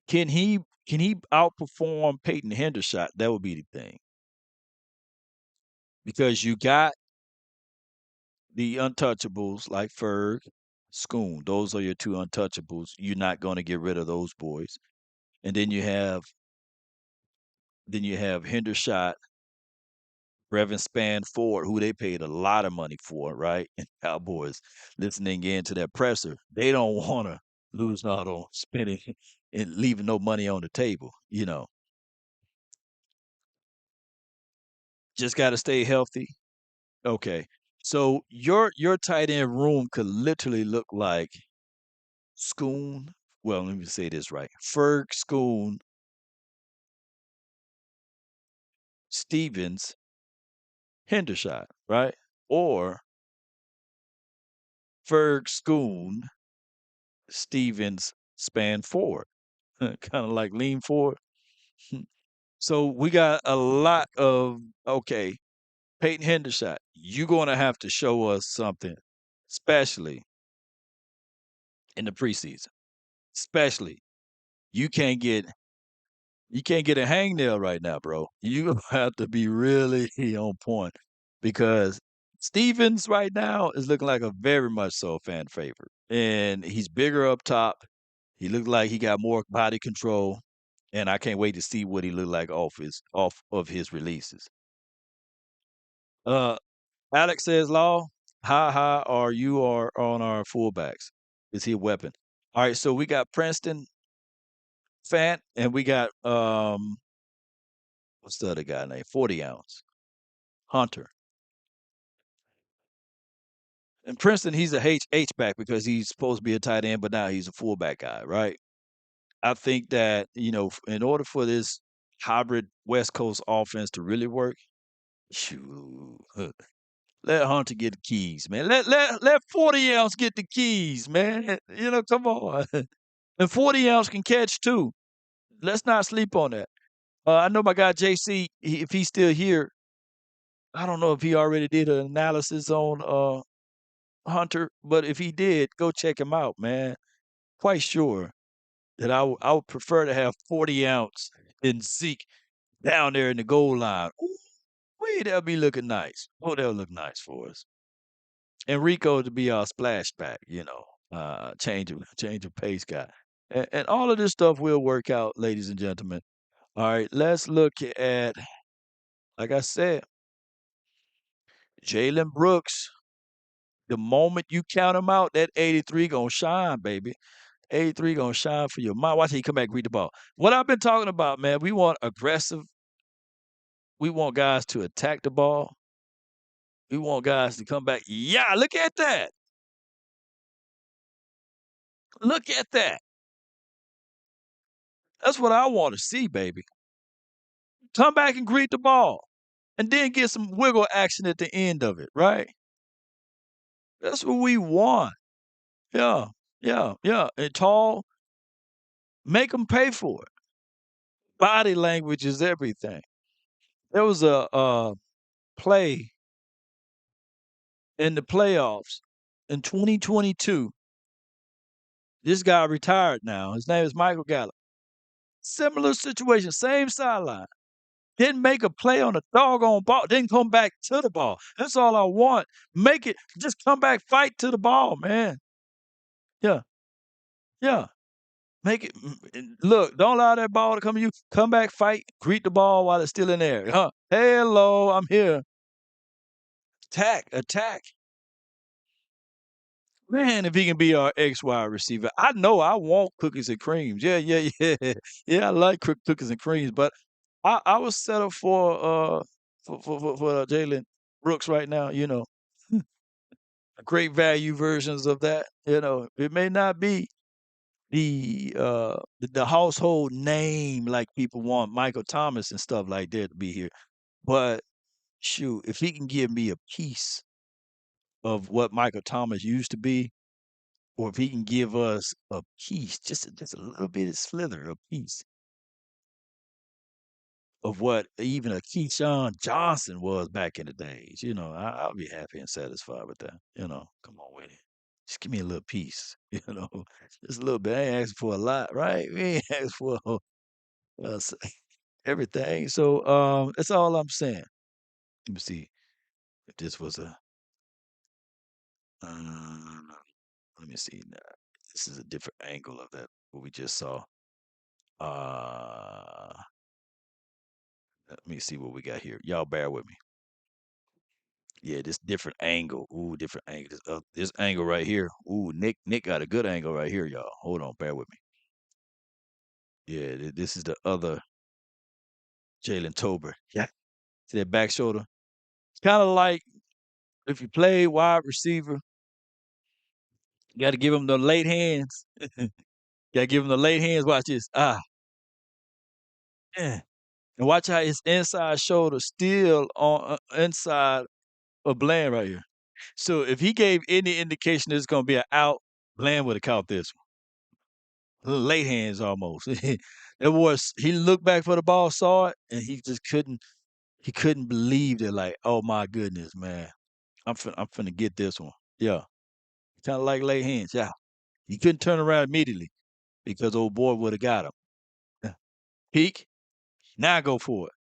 can he outperform Peyton Hendershot? That would be the thing. Because you got the untouchables like Ferg, Schoon. Those are your two untouchables. You're not going to get rid of those boys. And then you have Hendershot, Brevin Span Ford, who they paid a lot of money for, right? And Cowboys listening in to that presser. They don't want to lose out on spending and leaving no money on the table. Just got to stay healthy. Okay. So your tight end room could literally look like Schoon. Well, let me say this right. Ferg, Schoon, Stevens, Hendershot, right? Or Ferg, Schoon, Stevens, Span Ford. Kind of like lean forward. So we got a lot of okay. Peyton Hendershot, you're going to have to show us something, especially in the preseason. Especially you can't get you can't get a hangnail right now, bro. You have to be really on point because Stevens right now is looking like a very much so fan favorite, and he's bigger up top. He looked like he got more body control, and I can't wait to see what he looked like off of his releases. Uh, Alex says, "Law." How high are you are on our fullbacks? Is he a weapon? All right, so we got Princeton Fant and we got what's the other guy name? 40 ounce. Hunter. And Princeton, he's a H back because he's supposed to be a tight end, but now he's a fullback guy, right? I think that, in order for this hybrid West Coast offense to really work, shoot, let Hunter get the keys, man. Let 40 ounce get the keys, man. Come on. And 40 ounce can catch too. Let's not sleep on that. I know my guy JC, if he's still here, I don't know if he already did an analysis on Hunter, but if he did, go check him out, man. Quite sure that I would prefer to have 40 ounce than Zeke down there in the goal line. Ooh, wait, that'll be looking nice. Oh, that'll look nice for us. And Rico to be our splashback, change of pace guy. And all of this stuff will work out, ladies and gentlemen. All right, let's look at, like I said, Jalen Brooks. The moment you count him out, that 83 gonna shine, baby. 83 gonna shine for your mind. Watch he come back, read the ball. What I've been talking about, man, we want aggressive. We want guys to attack the ball. We want guys to come back. Yeah, look at that. Look at that. That's what I want to see, baby. Come back and greet the ball. And then get some wiggle action at the end of it, right? That's what we want. Yeah, yeah, yeah. And tall, make them pay for it. Body language is everything. There was a play in the playoffs in 2022. This guy retired now. His name is Michael Gallup. Similar situation, same sideline. Didn't make a play on a doggone ball. Didn't come back to the ball. That's all I want. Make it. Just come back, fight to the ball, man. Yeah, yeah. Make it. Look, don't allow that ball to come to you. Come back, fight, greet the ball while it's still in there. Huh? Hello, I'm here. Attack, attack. Man, if he can be our X wide receiver, I know I want cookies and creams. Yeah, yeah, yeah, yeah. I like cookies and creams, but I was settled for Jalen Brooks right now. Great value versions of that. It may not be the household name like people want Michael Thomas and stuff like that to be here, but shoot, if he can give me a piece of what Michael Thomas used to be, or if he can give us a piece, just a little bit of slither, a piece of what even a Keyshawn Johnson was back in the days, I'll be happy and satisfied with that. Come on with it. Just give me a little piece, just a little bit. I ain't asking for a lot, right? We ain't asking for everything. So that's all I'm saying. Let me see if this was a. Uh, let me see. Now. This is a different angle of that what we just saw. Uh, Let me see what we got here. Y'all bear with me. Yeah, this different angle. Ooh, different angle. This angle right here. Ooh, Nick got a good angle right here, y'all. Hold on, bear with me. Yeah, this is the other Jaylen Tolbert. Yeah. See that back shoulder? It's kind of like if you play wide receiver, you got to give him the late hands. Got to give him the late hands. Watch this. Yeah. And watch how his inside shoulder still on inside of Bland right here. So if he gave any indication it's going to be an out, Bland would have caught this one. Late hands almost. It was he looked back for the ball, saw it, and he just couldn't. He couldn't believe it. Like, oh my goodness, man, I'm finna get this one. Yeah, kind of like late hands. Yeah, he couldn't turn around immediately because old boy would have got him. Yeah. Peak. Now go for it.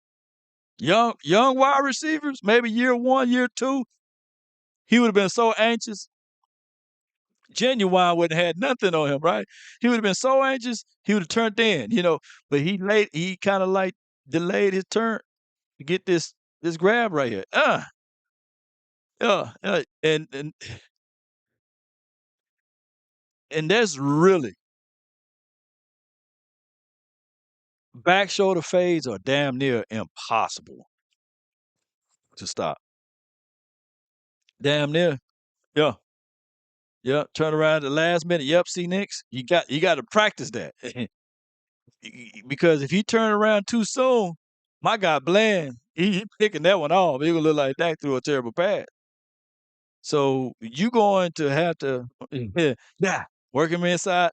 Young wide receivers, maybe year one, year two, he would have been so anxious. Genuine wouldn't have had nothing on him, right? He would have been so anxious, he would have turned in. But he kind of like delayed his turn to get this grab right here. Yeah, and that's really back shoulder fades are damn near impossible to stop. Damn near. Yeah. Yeah. Turn around at the last minute. Yep, see Nix. You got to practice that. Because if you turn around too soon, my guy Bland, he picking that one off. He gonna look like Dak threw a terrible pass. So you going to have to yeah, work him inside.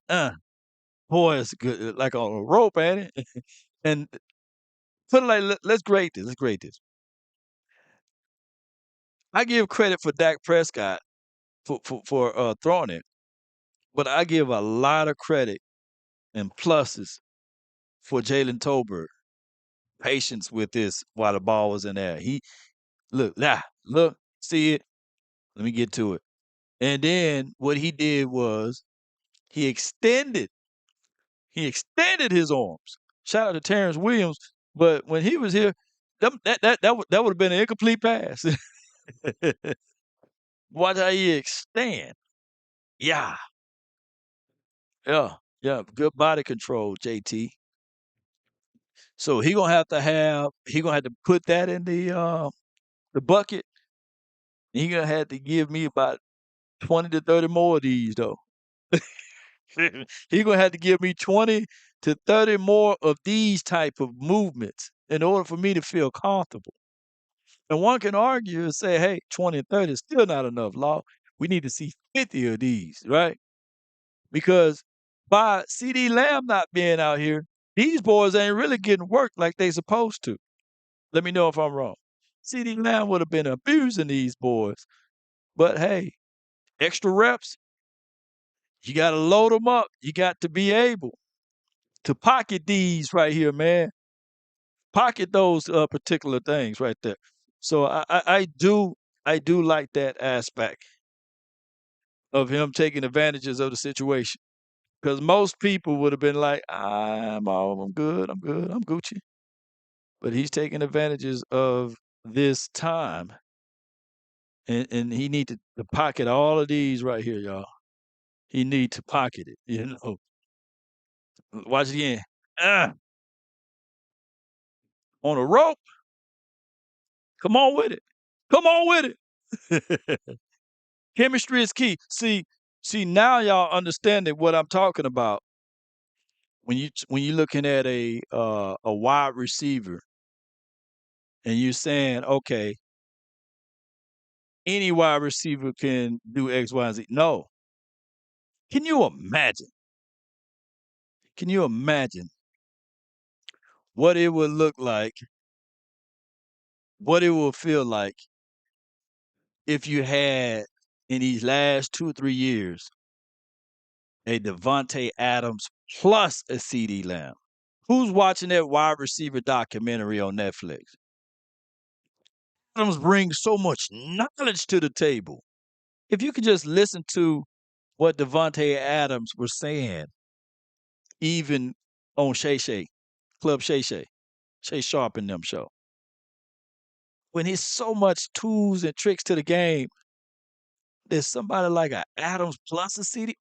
Boy, it's good like on a rope, ain't it? And put it like let's grade this. Let's grade this. I give credit for Dak Prescott for throwing it, but I give a lot of credit and pluses for Jaylen Tolbert. Patience with this while the ball was in there. He look, see it. Let me get to it. And then what he did was he extended he extended his arms. Shout out to Terrence Williams. But when he was here, that would have been an incomplete pass. Watch how he extend. Yeah, yeah. Good body control, JT. So he gonna have to put that in the bucket. He gonna have to give me about 20 to 30 more of these though. He gonna have to give me 20 to 30 more of these type of movements in order for me to feel comfortable. And one can argue and say, hey, 20 and 30 is still not enough, Law. We need to see 50 of these, right? Because by CeeDee Lamb not being out here, these boys ain't really getting work like they supposed to. Let me know if I'm wrong. CeeDee Lamb would have been abusing these boys. But hey, extra reps, you got to load them up. You got to be able to pocket these right here, man. Pocket those particular things right there. So I do like that aspect of him taking advantages of the situation because most people would have been like, I'm good, I'm Gucci. But he's taking advantages of this time, and he need to pocket all of these right here, y'all. He need to pocket it, Watch it again. Ah, on a rope. Come on with it. Come on with it. Chemistry is key. See now y'all understanding what I'm talking about when you're looking at a wide receiver and you're saying, okay, any wide receiver can do X, Y, and Z. No. Can you imagine? Can you imagine what it would look like, what it would feel like if you had in these last 2 or 3 years a Devontae Adams plus a CeeDee Lamb? Who's watching that wide receiver documentary on Netflix? Adams brings so much knowledge to the table. If you could just listen to what Devontae Adams was saying, even on Shay Shay, Club Shay Shay, Shay Sharp and them show, when he's so much tools and tricks to the game, there's somebody like a Adams plus a CD.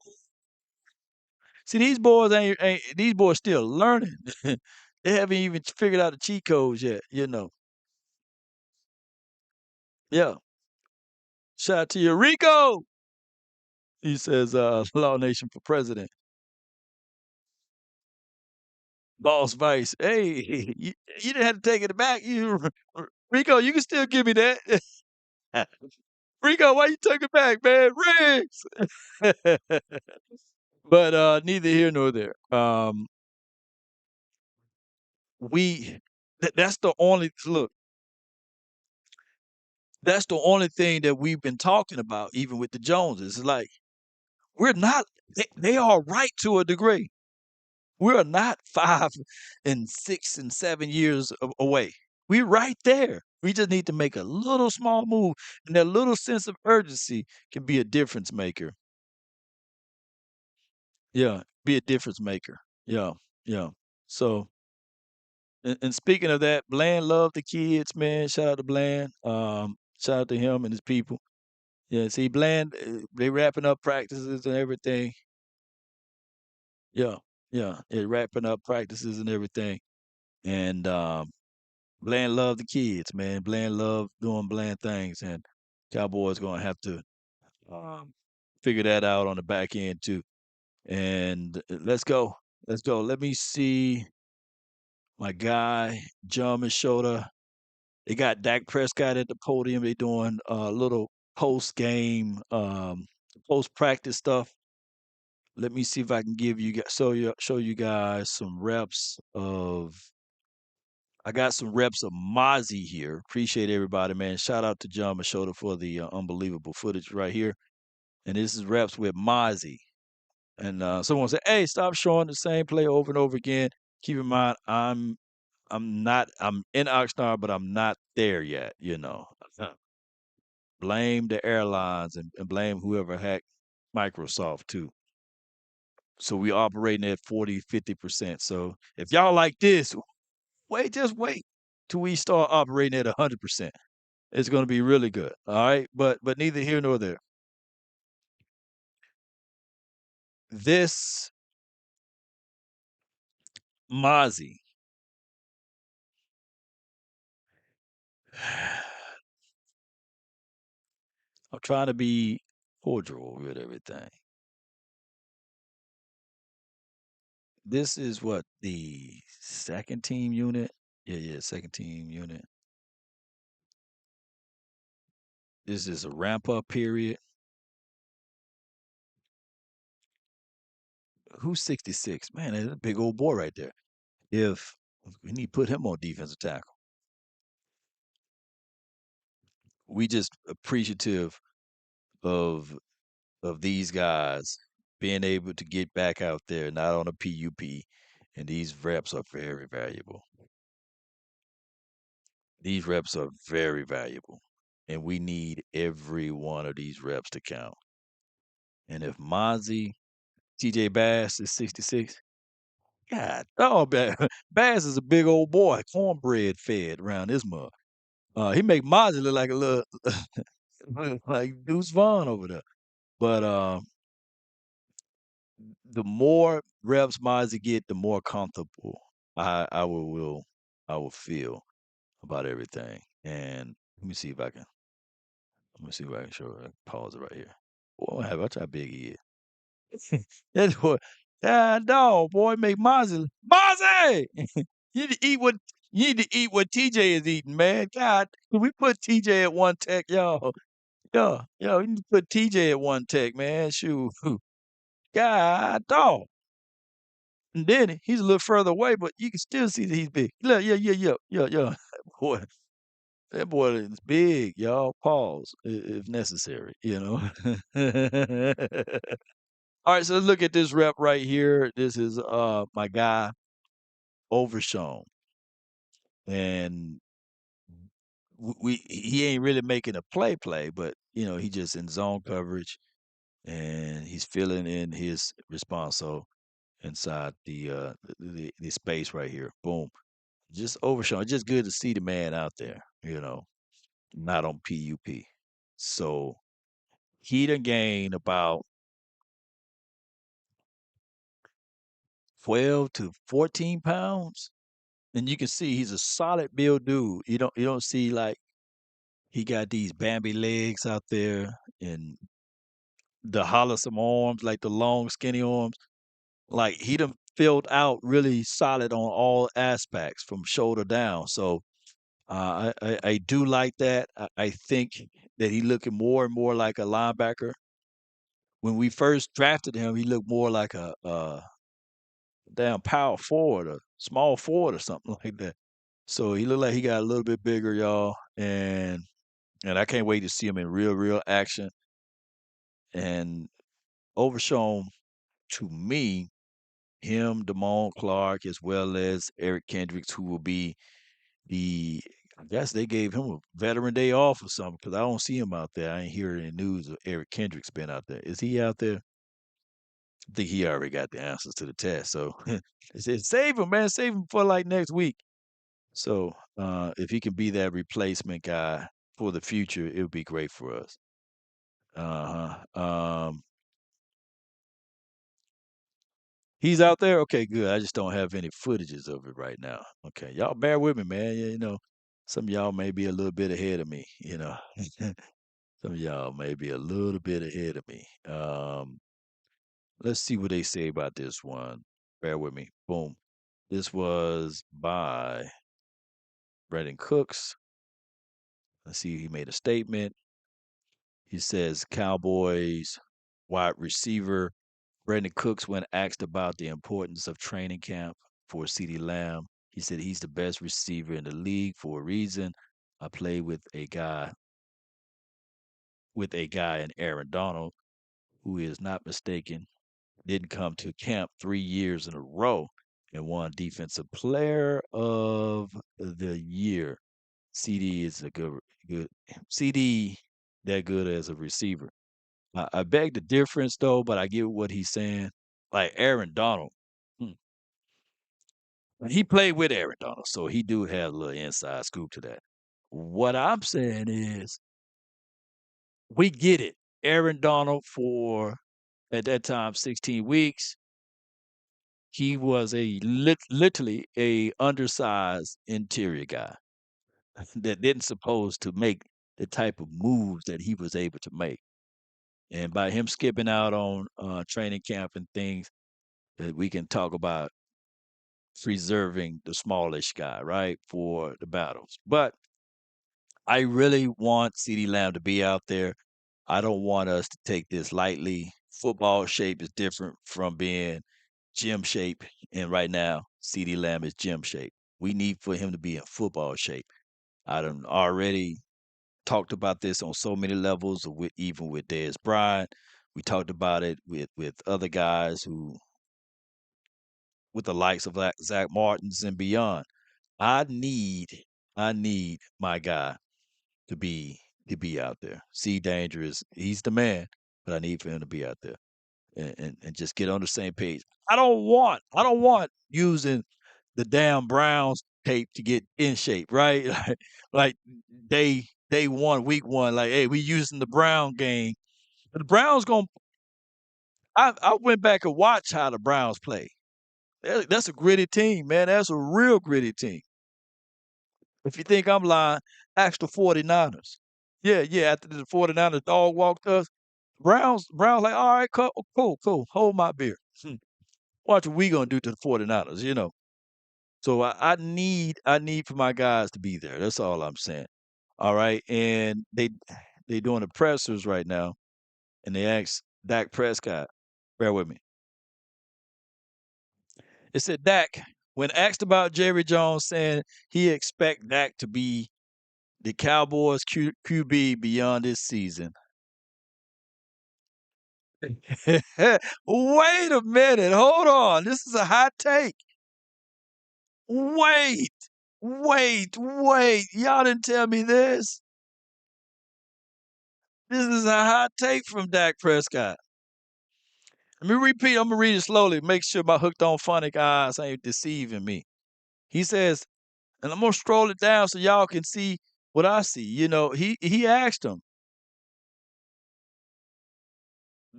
See, these boys ain't these boys still learning. They haven't even figured out the cheat codes yet. Yeah. Shout out to you, Rico. He says, Law Nation for president. Boss Vice. Hey, you didn't have to take it back. Rico, you can still give me that. Rico, why you took it back, man? Riggs. But neither here nor there. We that's the only look. That's the only thing that we've been talking about, even with the Joneses. It's like we're not. They are right to a degree. We are not 5 and 6 and 7 years away. We're right there. We just need to make a little small move, and that little sense of urgency can be a difference maker. Yeah, be a difference maker. Yeah, yeah. So, and speaking of that, Bland loved the kids, man. Shout out to Bland. Shout out to him and his people. Yeah, see, Bland, they wrapping up practices and everything. Yeah, yeah, they wrapping up practices and everything. And Bland love the kids, man. Bland love doing Bland things, and Cowboys gonna have to um, figure that out on the back end too. And let's go, let's go. Let me see my guy, John Machota. They got Dak Prescott at the podium. They doing a little post game, post practice stuff. Let me see if I can give you show you guys some reps of. I got some reps of Mozzie here. Appreciate everybody, man. Shout out to John Machota for the unbelievable footage right here. And this is reps with Mozzie. And someone said, "Hey, stop showing the same play over and over again." Keep in mind, I'm in Oxnard, but I'm not there yet. You know, blame the airlines and blame whoever hacked Microsoft too. So we operating at 40, 50%. So if y'all like this, just wait till we start operating at 100%. It's going to be really good. All right, but neither here nor there. This Mozzie, I'm trying to be cordial with everything. This is what the second team unit. Yeah, yeah, second team unit. This is a ramp up period. Who's 66? Man, that's a big old boy right there. If we need to put him on defensive tackle, we just appreciative of these guys being able to get back out there, not on a PUP, and these reps are very valuable. These reps are very valuable, and we need every one of these reps to count. And if Mozzie, TJ Bass is 66, God, oh, Bass is a big old boy, cornbread fed around this mug. He make Mozzie look like a little like Deuce Vaughn over there. But the more reps Mozzie get, the more comfortable I will feel about everything. And let me see if I can show pause it right here. Boy, have watch how big he is. That's boy, God dog, boy, make Mozzie. You need to eat what you need to eat what TJ is eating, man. God, can we put TJ at one tech, y'all? Yeah, we need to put TJ at one tech, man. Shoot. God dog. And then he's a little further away, but you can still see that he's big. Look, yeah. Boy, that boy is big, y'all. Pause if necessary, you know. All right, so let's look at this rep right here. This is my guy Overshown. And he ain't really making a play, but you know, he just in zone coverage and he's filling in his response. So inside the space right here. Boom. Just Overshown. Just good to see the man out there, you know, not on PUP. So he done gained about 12 to 14 pounds. And you can see he's a solid build dude. You don't see like he got these Bambi legs out there and the hollow arms, like the long, skinny arms. Like he done filled out really solid on all aspects from shoulder down. So I do like that. I think that he looking more and more like a linebacker. When we first drafted him, he looked more like a damn power forward, a small forward, or something like that. So he looked like he got a little bit bigger, y'all, and I can't wait to see him in real action. And Overshown to me, him, Deon Clark, as well as Eric Kendricks, who will be the I guess they gave him a veteran day off or something because I don't see him out there. I ain't hearing any news of Eric Kendricks been out there. Is he out there? I think he already got the answers to the test. So they said, save him, man. Save him for like next week. So if he can be that replacement guy for the future, it would be great for us. Uh-huh. He's out there? Okay, good. I just don't have any footages of it right now. Okay. Y'all bear with me, man. Yeah, some of y'all may be a little bit ahead of me. Some of y'all may be a little bit ahead of me. Let's see what they say about this one. Bear with me. Boom. This was by Brandon Cooks. Let's see. He made a statement. He says Cowboys wide receiver Brandon Cooks, when asked about the importance of training camp for CeeDee Lamb, he said he's the best receiver in the league for a reason. I played with a guy in Aaron Donald, who is not mistaken, didn't come to camp 3 years in a row and won Defensive Player of the Year. CD is a good CD that good as a receiver. I beg the difference though, but I get what he's saying. Like Aaron Donald, hmm, he played with Aaron Donald, so he do have a little inside scoop to that. What I'm saying is, we get it. Aaron Donald for at that time 16 weeks. He was literally a undersized interior guy that didn't supposed to make the type of moves that he was able to make. And by him skipping out on training camp and things, we can talk about preserving the smallish guy, right, for the battles. But I really want CeeDee Lamb to be out there. I don't want us to take this lightly. Football shape is different from being gym shape, and right now, CeeDee Lamb is gym shape. We need for him to be in football shape. I done already talked about this on so many levels, even with Dez Bryant. We talked about it with other guys who, with the likes of Zach Martins and beyond. I need, I need my guy to be to be out there. See Dangerous, he's the man, but I need for him to be out there and just get on the same page. I don't want using the damn Browns tape to get in shape, right? Like day one, week one, like, hey, we using the Brown game. The Browns gonna I went back and watched how the Browns play. That's a gritty team, man. That's a real gritty team. If you think I'm lying, ask the 49ers. Yeah, yeah. After the 49ers dog walked us, Browns like, all right, cool. Hold my beer. Watch what we gonna do to the 49ers. So I need for my guys to be there. That's all I'm saying. All right. And they doing the pressers right now, and they asked Dak Prescott. Bear with me. It said Dak, when asked about Jerry Jones saying he expect Dak to be the Cowboys QB beyond this season. Wait a minute. Hold on. This is a hot take. Wait, wait. Y'all didn't tell me this. This is a hot take from Dak Prescott. Let me repeat. I'm going to read it slowly. Make sure my hooked on phonic eyes ain't deceiving me. He says, and I'm going to stroll it down so y'all can see what I see. He asked him,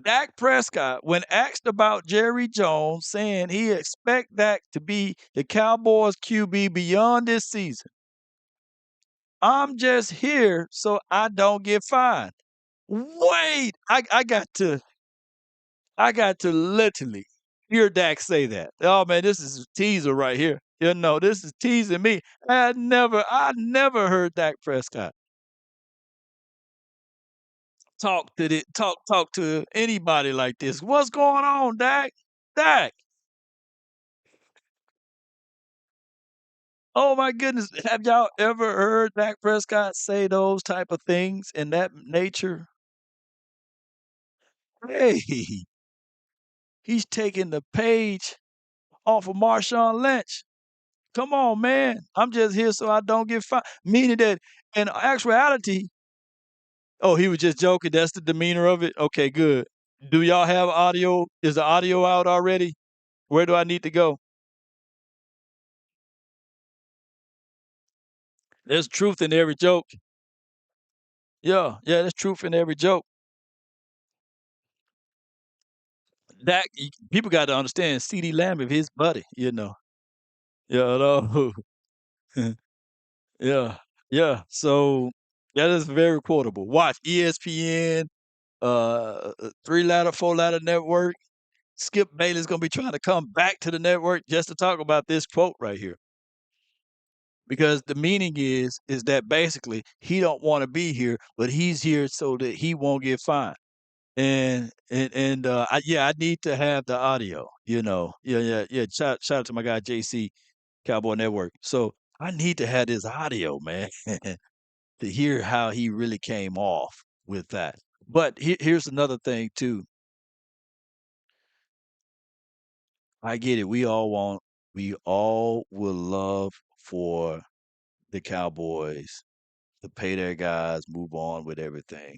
Dak Prescott, when asked about Jerry Jones, saying he expect Dak to be the Cowboys QB beyond this season. I'm just here so I don't get fined. Wait, I got to literally hear Dak say that. Oh man, this is a teaser right here. This is teasing me. I never heard Dak Prescott talk to anybody like this. What's going on, Dak? Dak. Oh my goodness. Have y'all ever heard Dak Prescott say those type of things in that nature? Hey, he's taking the page off of Marshawn Lynch. Come on, man. I'm just here so I don't get fined. Meaning that in actuality, oh, he was just joking. That's the demeanor of it. Okay, good. Do y'all have audio? Is the audio out already? Where do I need to go? There's truth in every joke. Yeah, there's truth in every joke. That people got to understand. CeeDee Lamb is his buddy. You know. Yeah, yeah. So that is very quotable. Watch ESPN, three ladder, four ladder network. Skip Bayless gonna be trying to come back to the network just to talk about this quote right here. Because the meaning is that basically he don't want to be here, but he's here so that he won't get fined. Yeah, I need to have the audio. Yeah, yeah, yeah. Shout out to my guy JC Cowboy Network. So I need to have this audio, man, to hear how he really came off with that. But here's another thing too. I get it. We all will love for the Cowboys to pay their guys, move on with everything.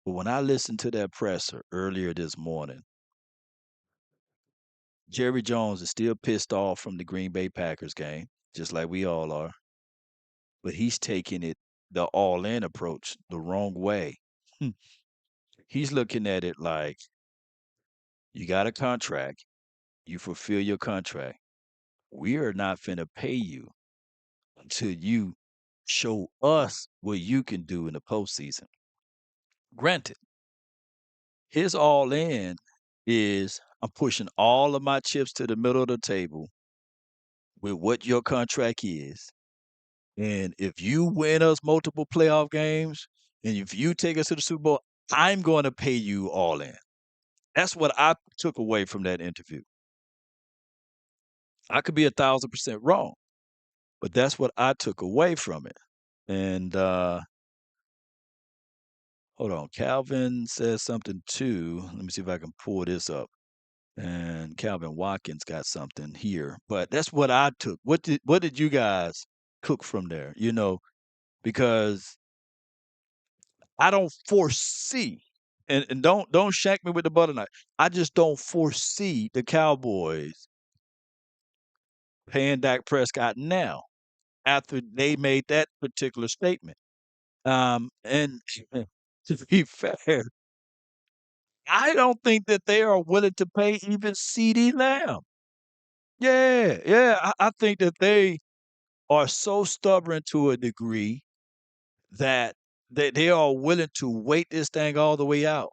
But when I listened to that presser earlier this morning, Jerry Jones is still pissed off from the Green Bay Packers game, just like we all are. But he's taking it the all in approach the wrong way. He's looking at it like you got a contract, you fulfill your contract. We are not finna pay you until you show us what you can do in the postseason. Granted, his all in is I'm pushing all of my chips to the middle of the table with what your contract is. And if you win us multiple playoff games and if you take us to the Super Bowl, I'm going to pay you all in. That's what I took away from that interview. I could be 1,000% wrong, but that's what I took away from it. And hold on, Calvin says something too. Let me see if I can pull this up. And Calvin Watkins got something here, but that's what I took. What did you guys cook from there? Because I don't foresee, and don't shank me with the butter knife. I just don't foresee the Cowboys paying Dak Prescott now after they made that particular statement. And to be fair, I don't think that they are willing to pay even CeeDee Lamb. Yeah, yeah. I think that they are so stubborn to a degree that they are willing to wait this thing all the way out.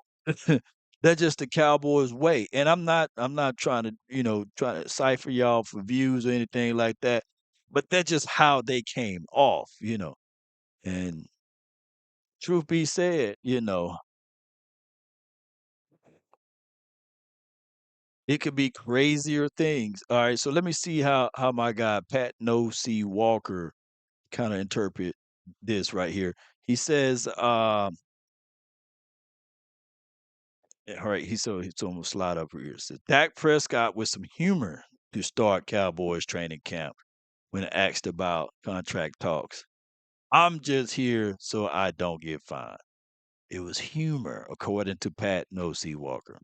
That's just the Cowboys' way. And I'm not trying to, trying to cipher y'all for views or anything like that. But that's just how they came off. And truth be said, it could be crazier things. All right, so let me see how my guy Pat No C Walker kind of interpret this right here. He says, all right, he's almost slide up here. It says Dak Prescott with some humor to start Cowboys training camp when asked about contract talks. I'm just here so I don't get fined. It was humor, according to Pat No C Walker.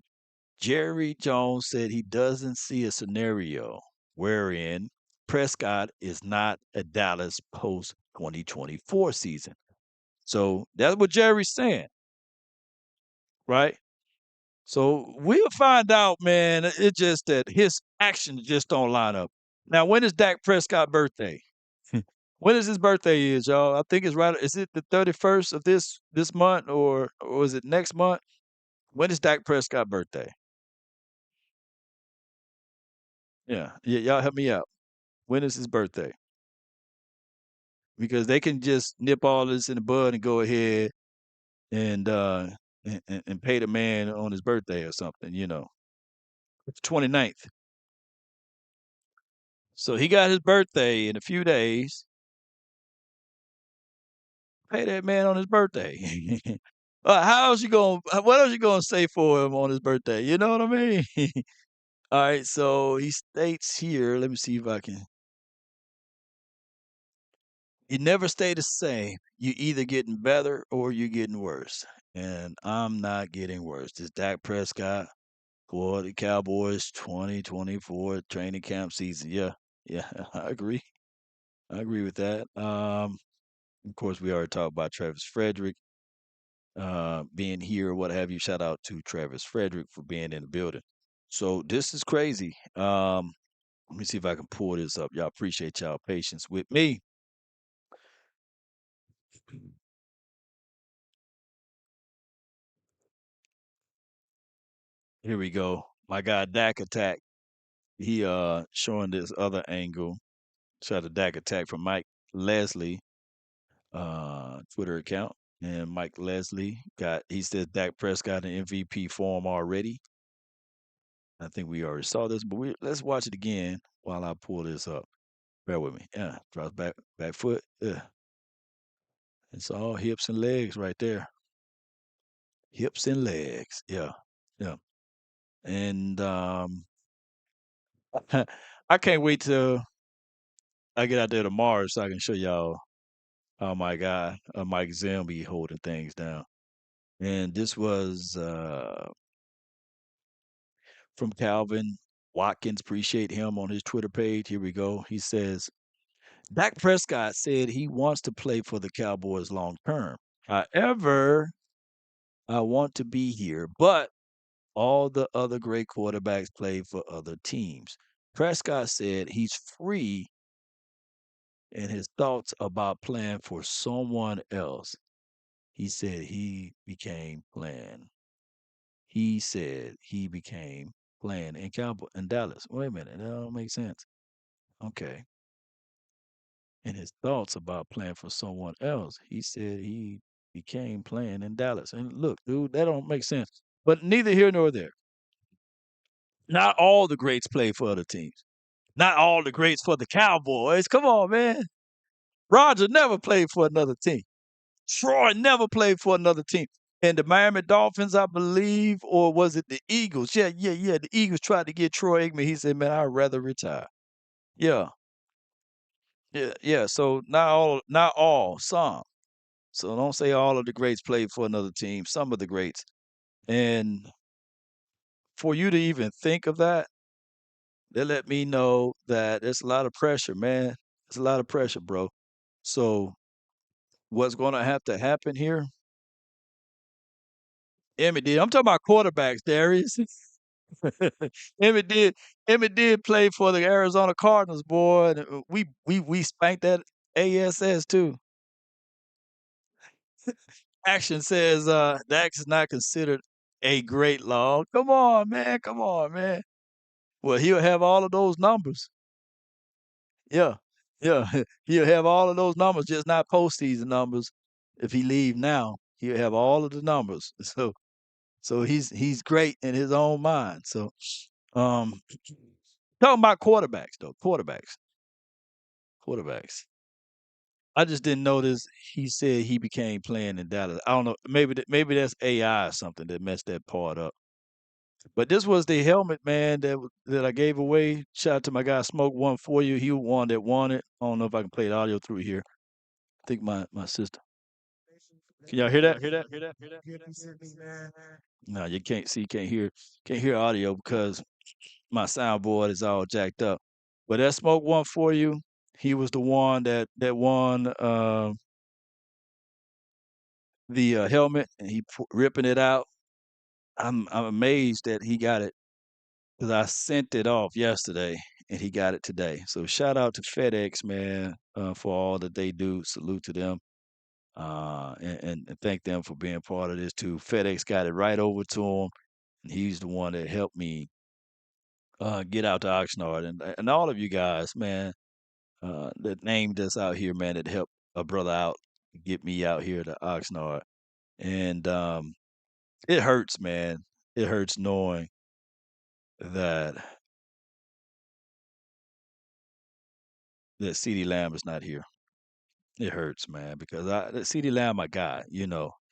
Jerry Jones said he doesn't see a scenario wherein Prescott is not a Dallas post 2024 season. So that's what Jerry's saying, right? So we'll find out, man. It's just that his actions just don't line up. Now, when is Dak Prescott birthday? When is his birthday is, y'all? I think it's right. Is it the 31st of this month or is it next month? When is Dak Prescott birthday? Yeah. Yeah, y'all help me out. When is his birthday? Because they can just nip all this in the bud and go ahead and and pay the man on his birthday or something. It's 29th. So he got his birthday in a few days. Pay that man on his birthday. How else you going? What else you gonna say for him on his birthday? You know what I mean? All right. So he states here. Let me see if I can. You never stay the same. You either getting better or you're getting worse. And I'm not getting worse. This Dak Prescott for the Cowboys 2024 training camp season. Yeah, yeah, I agree. I agree with that. Of course, we already talked about Travis Frederick being here, what have you. Shout out to Travis Frederick for being in the building. So this is crazy. Let me see if I can pull this up. Y'all appreciate y'all patience with me. Here we go. My guy Dak Attack. He showing this other angle. Shot a Dak Attack from Mike Leslie Twitter account. And Mike Leslie he says Dak Prescott in MVP form already. I think we already saw this, but let's watch it again while I pull this up. Bear with me. Yeah, drops back foot. Yeah, it's all hips and legs right there. Hips and legs. Yeah, yeah. And I can't wait till I get out there tomorrow so I can show y'all how my guy Mike Zim be holding things down. And this was from Calvin Watkins. Appreciate him on his Twitter page. Here we go. He says Dak Prescott said he wants to play for the Cowboys long term. However, I want to be here, but all the other great quarterbacks play for other teams. Prescott said he's free in his thoughts about playing for someone else. He said he became playing. He said he became playing in Cowboy in Dallas. Wait a minute, that don't make sense. Okay. And his thoughts about playing for someone else. He said he became playing in Dallas. And look, dude, that don't make sense. But neither here nor there. Not all the greats play for other teams. Not all the greats for the Cowboys. Come on, man. Roger never played for another team. Troy never played for another team. And the Miami Dolphins, I believe, or was it the Eagles? Yeah, yeah, yeah. The Eagles tried to get Troy Aikman. He said, "Man, I'd rather retire." Yeah, yeah, yeah. So not all, some. So don't say all of the greats played for another team. Some of the greats, and for you to even think of that, they let me know that there's a lot of pressure, man. There's a lot of pressure, bro. So what's going to have to happen here? Emmett did. I'm talking about quarterbacks, Darius. Emmett did. Emmett did play for the Arizona Cardinals, boy. And we spanked that ASS too. Action says Dax is not considered a great law. Come on, man. Come on, man. Well, he'll have all of those numbers. Yeah, yeah. He'll have all of those numbers, just not postseason numbers. If he leave now, he'll have all of the numbers. So he's great in his own mind. So um talking about quarterbacks though, quarterbacks. I just didn't notice he said he became playing in Dallas. I don't know. Maybe that's AI or something that messed that part up. But this was the helmet, man, that I gave away. Shout out to my guy Smoke One for you. He was one that won it. I don't know if I can play the audio through here. I think my sister. Can y'all hear that? Hear that? Hear that? Hear that? Hear that? No, you can't see, can't hear audio because my soundboard is all jacked up. But that Smoke One for you. He was the one that won the helmet, and ripping it out. I'm amazed that he got it because I sent it off yesterday and he got it today. So shout out to FedEx, man, for all that they do. Salute to them, and thank them for being part of this too. FedEx got it right over to him, and he's the one that helped me get out to Oxnard, and all of you guys, man, that named us out here, man, that helped a brother out, get me out here to Oxnard, and it hurts, man. It hurts knowing that CeeDee Lamb is not here. It hurts, man, because CeeDee Lamb, my guy,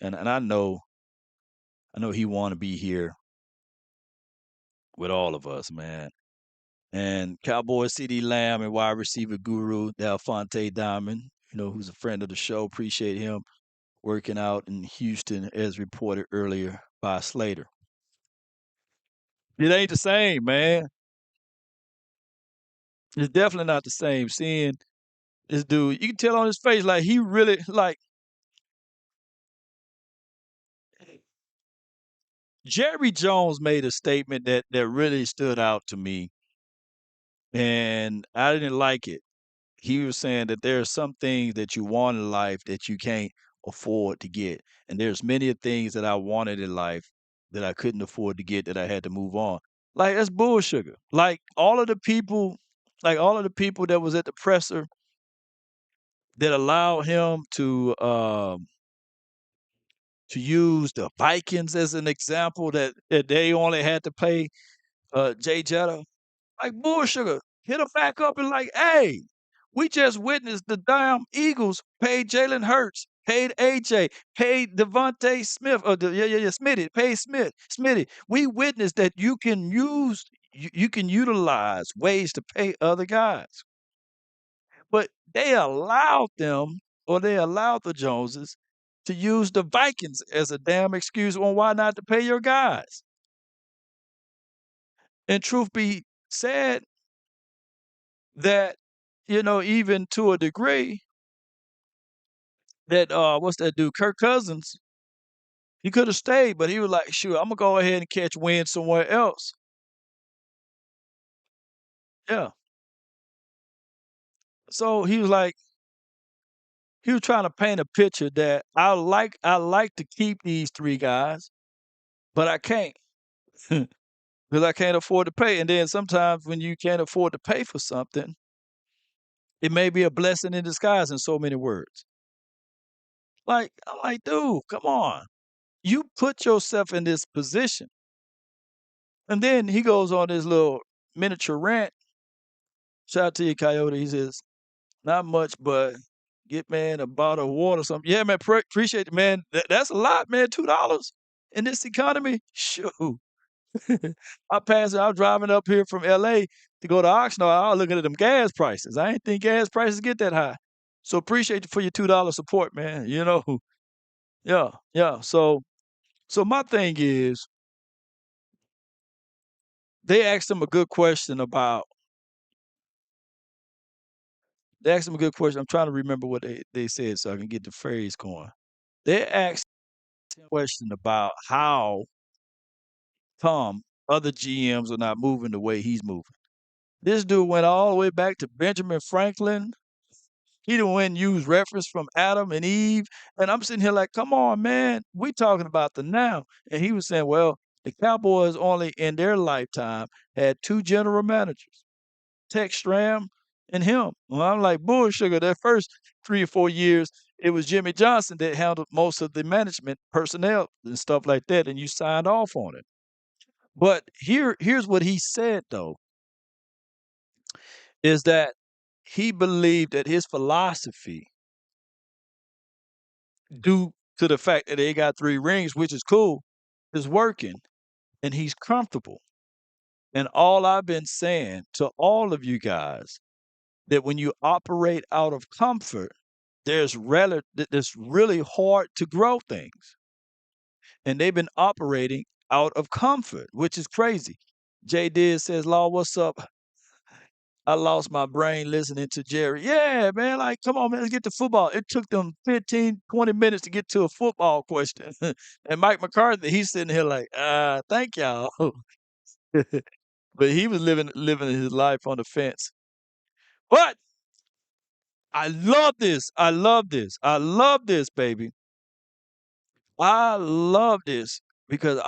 and I know he want to be here with all of us, man. And Cowboy CeeDee Lamb and wide receiver guru Delphonte Diamond, who's a friend of the show. Appreciate him working out in Houston, as reported earlier by Slater. It ain't the same, man. It's definitely not the same. Seeing this dude, you can tell on his face like he really like Jerry Jones made a statement that really stood out to me, and I didn't like it. He was saying that there are some things that you want in life that you can't afford to get, and there's many of things that I wanted in life that I couldn't afford to get that I had to move on. Like that's bullshit. Like all of the people that was at the presser that allowed him to use the Vikings as an example that they only had to pay Jay Jetta. Like bullsugar, hit him back up and like, hey, we just witnessed the damn Eagles paid Jalen Hurts, paid AJ, paid Devontae Smith, or Smitty, paid Smitty. We witnessed that you can utilize ways to pay other guys. But they allowed them, or they allowed the Joneses to use the Vikings as a damn excuse on why not to pay your guys. And truth be said, that, even to a degree, that what's that dude, Kirk Cousins, he could have stayed, but he was like, "Sure, I'm gonna go ahead and catch wind somewhere else." Yeah. So he was trying to paint a picture that I like to keep these three guys, but I can't because I can't afford to pay. And then sometimes when you can't afford to pay for something, it may be a blessing in disguise in so many words. Like I'm like, dude, come on. You put yourself in this position. And then he goes on this little miniature rant. Shout out to you, Coyote. He says, not much, but get man a bottle of water or something. Yeah, man, appreciate it, man. That's a lot, man. $2 in this economy. Shoot. I was driving up here from LA to go to Oxnard. I was looking at them gas prices. I ain't think gas prices get that high. So appreciate you for your $2 support, man. Yeah, yeah. So my thing is, they asked him a good question about They asked him a good question. I'm trying to remember what they said so I can get the phrase going. They asked him a question about how come other GMs are not moving the way he's moving. This dude went all the way back to Benjamin Franklin. He done went and used reference from Adam and Eve. And I'm sitting here like, come on, man. We talking about the now. And he was saying, well, the Cowboys only in their lifetime had two general managers. Tech Stram and him. Well, I'm like, bullsugar. That first 3 or 4 years, it was Jimmy Johnson that handled most of the management personnel and stuff like that, and you signed off on it. But here's what he said though, is that he believed that his philosophy, due to the fact that they got 3 rings, which is cool, is working and he's comfortable. And all I've been saying to all of you guys that when you operate out of comfort, it's really hard to grow things. And they've been operating out of comfort, which is crazy. Jay Diz says, Law, what's up? I lost my brain listening to Jerry. Yeah, man, like, come on, man, let's get to football. It took them 15, 20 minutes to get to a football question. And Mike McCarthy, he's sitting here like, thank y'all. But he was living his life on the fence. But I love this. I love this. I love this, baby. I love this because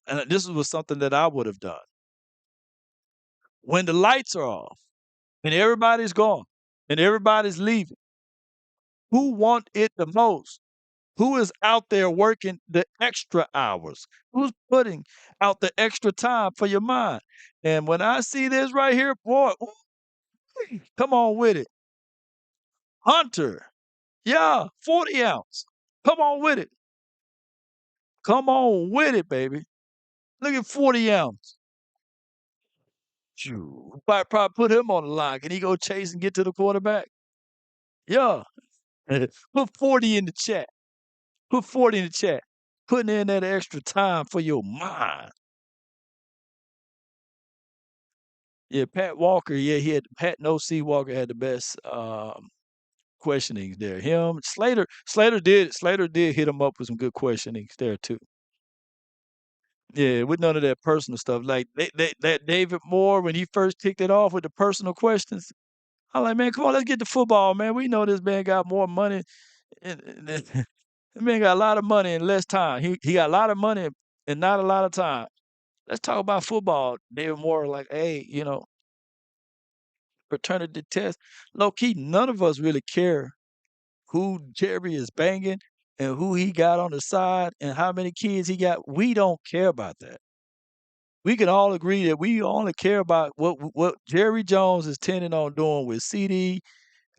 and this was something that I would have done. When the lights are off and everybody's gone and everybody's leaving, who want it the most? Who is out there working the extra hours? Who's putting out the extra time for your mind? And when I see this right here, boy, ooh, come on with it. Hunter, yeah, 40 ounce. Come on with it. Come on with it, baby. Look at 40 ounce. Shoo. Probably put him on the line. Can he go chase and get to the quarterback? Yeah. Put 40 in the chat. Put 40 in the chat. Putting in that extra time for your mind. Yeah, Pat Walker. Yeah, Pat No C Walker had the best questionings there. Him, Slater did hit him up with some good questionings there too. Yeah, with none of that personal stuff. Like that David Moore when he first kicked it off with the personal questions. I'm like, man, come on, let's get to football, man. We know this man got more money. That man got a lot of money in less time. He got a lot of money and not a lot of time. Let's talk about football. David Moore, like, hey, paternity test. Low key, none of us really care who Jerry is banging and who he got on the side and how many kids he got. We don't care about that. We can all agree that we only care about what Jerry Jones is intending on doing with CeeDee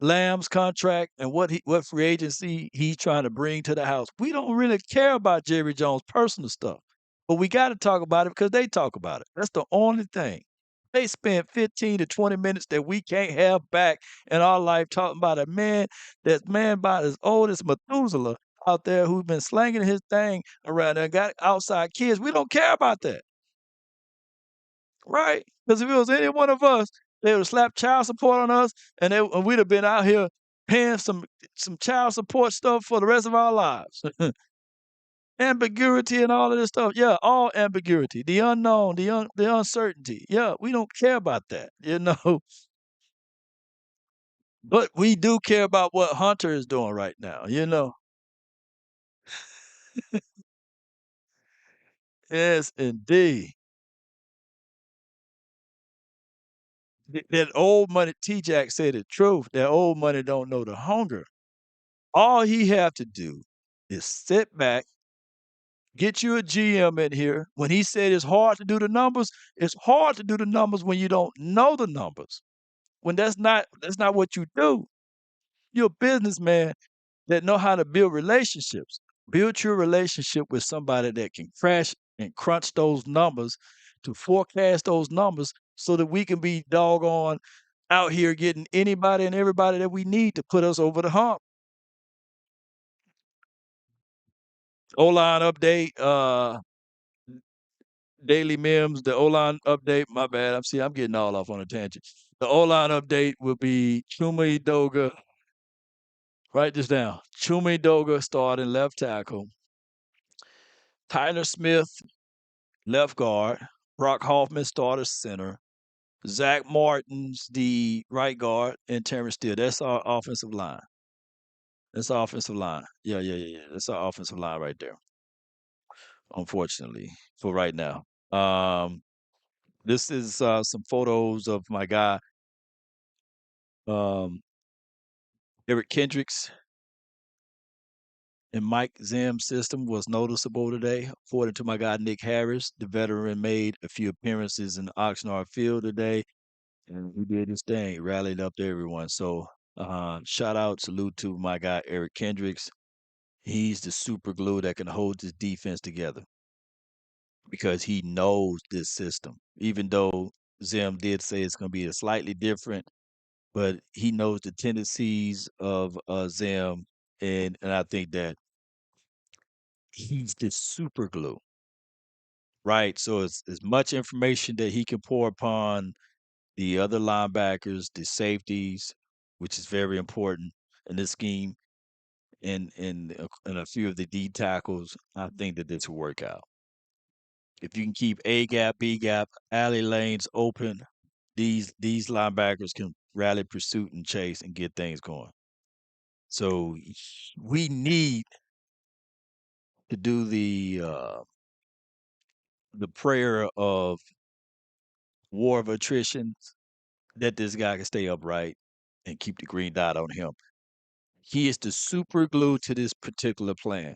Lamb's contract and what free agency he's trying to bring to the house. We don't really care about Jerry Jones' personal stuff, but we got to talk about it because they talk about it. That's the only thing. They spent 15 to 20 minutes that we can't have back in our life talking about a man about as old as Methuselah out there who's been slanging his thing around there and got outside kids. We don't care about that. Right? Because if it was any one of us, they would have slapped child support on us, and we'd have been out here paying some child support stuff for the rest of our lives. Ambiguity and all of this stuff. Yeah, all ambiguity, the unknown, the uncertainty. Yeah, we don't care about that. But we do care about what Hunter is doing right now. Yes, indeed. That old money, T Jack said the truth. That old money don't know the hunger. All he have to do is sit back, get you a GM in here. When he said it's hard to do the numbers, it's hard to do the numbers when you don't know the numbers. When that's not what you do. You're a businessman that know how to build relationships. Build your relationship with somebody that can crash and crunch those numbers to forecast those numbers so that we can be doggone out here getting anybody and everybody that we need to put us over the hump. O-line update, daily memes, the O-line update. My bad. I'm getting all off on a tangent. The O-line update will be Chuma Doga. Write this down. Chuma Doga starting left tackle. Tyler Smith, left guard. Brock Hoffman starter center. Zach Martin's the right guard, and Terrence Steele. That's our offensive line. That's our offensive line. Yeah, yeah, yeah, yeah. That's our offensive line right there. Unfortunately, for right now. This is some photos of my guy, um, Eric Kendricks, and Mike Zim's system was noticeable today. According to my guy Nick Harris, the veteran made a few appearances in Oxnard Field today, and he did his thing, rallied up to everyone. So, shout out, salute to my guy Eric Kendricks. He's the super glue that can hold this defense together because he knows this system. Even though Zim did say it's going to be a slightly different, but he knows the tendencies of Zim, and I think that he's the super glue, right? So it's as much information that he can pour upon the other linebackers, the safeties, which is very important in this scheme, and a few of the D tackles. I think that this will work out. If you can keep A gap, B gap, alley lanes open, these linebackers can rally pursuit and chase and get things going. So we need to do the prayer of war of attrition that this guy can stay upright and keep the green dot on him. He is the super glue to this particular plan.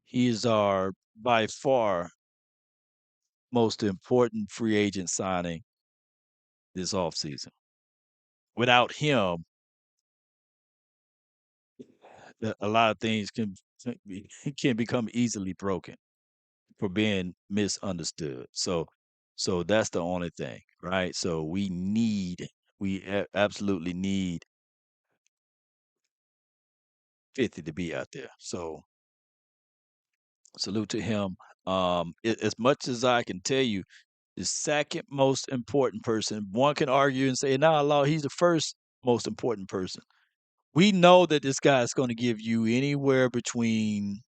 He is our by far most important free agent signing this offseason. Without him, a lot of things can become easily broken for being misunderstood. So that's the only thing, right? So we absolutely need 50 to be out there. So salute to him. As much as I can tell you, the second most important person, one can argue and say, nah, law, he's the first most important person. We know that this guy is going to give you anywhere between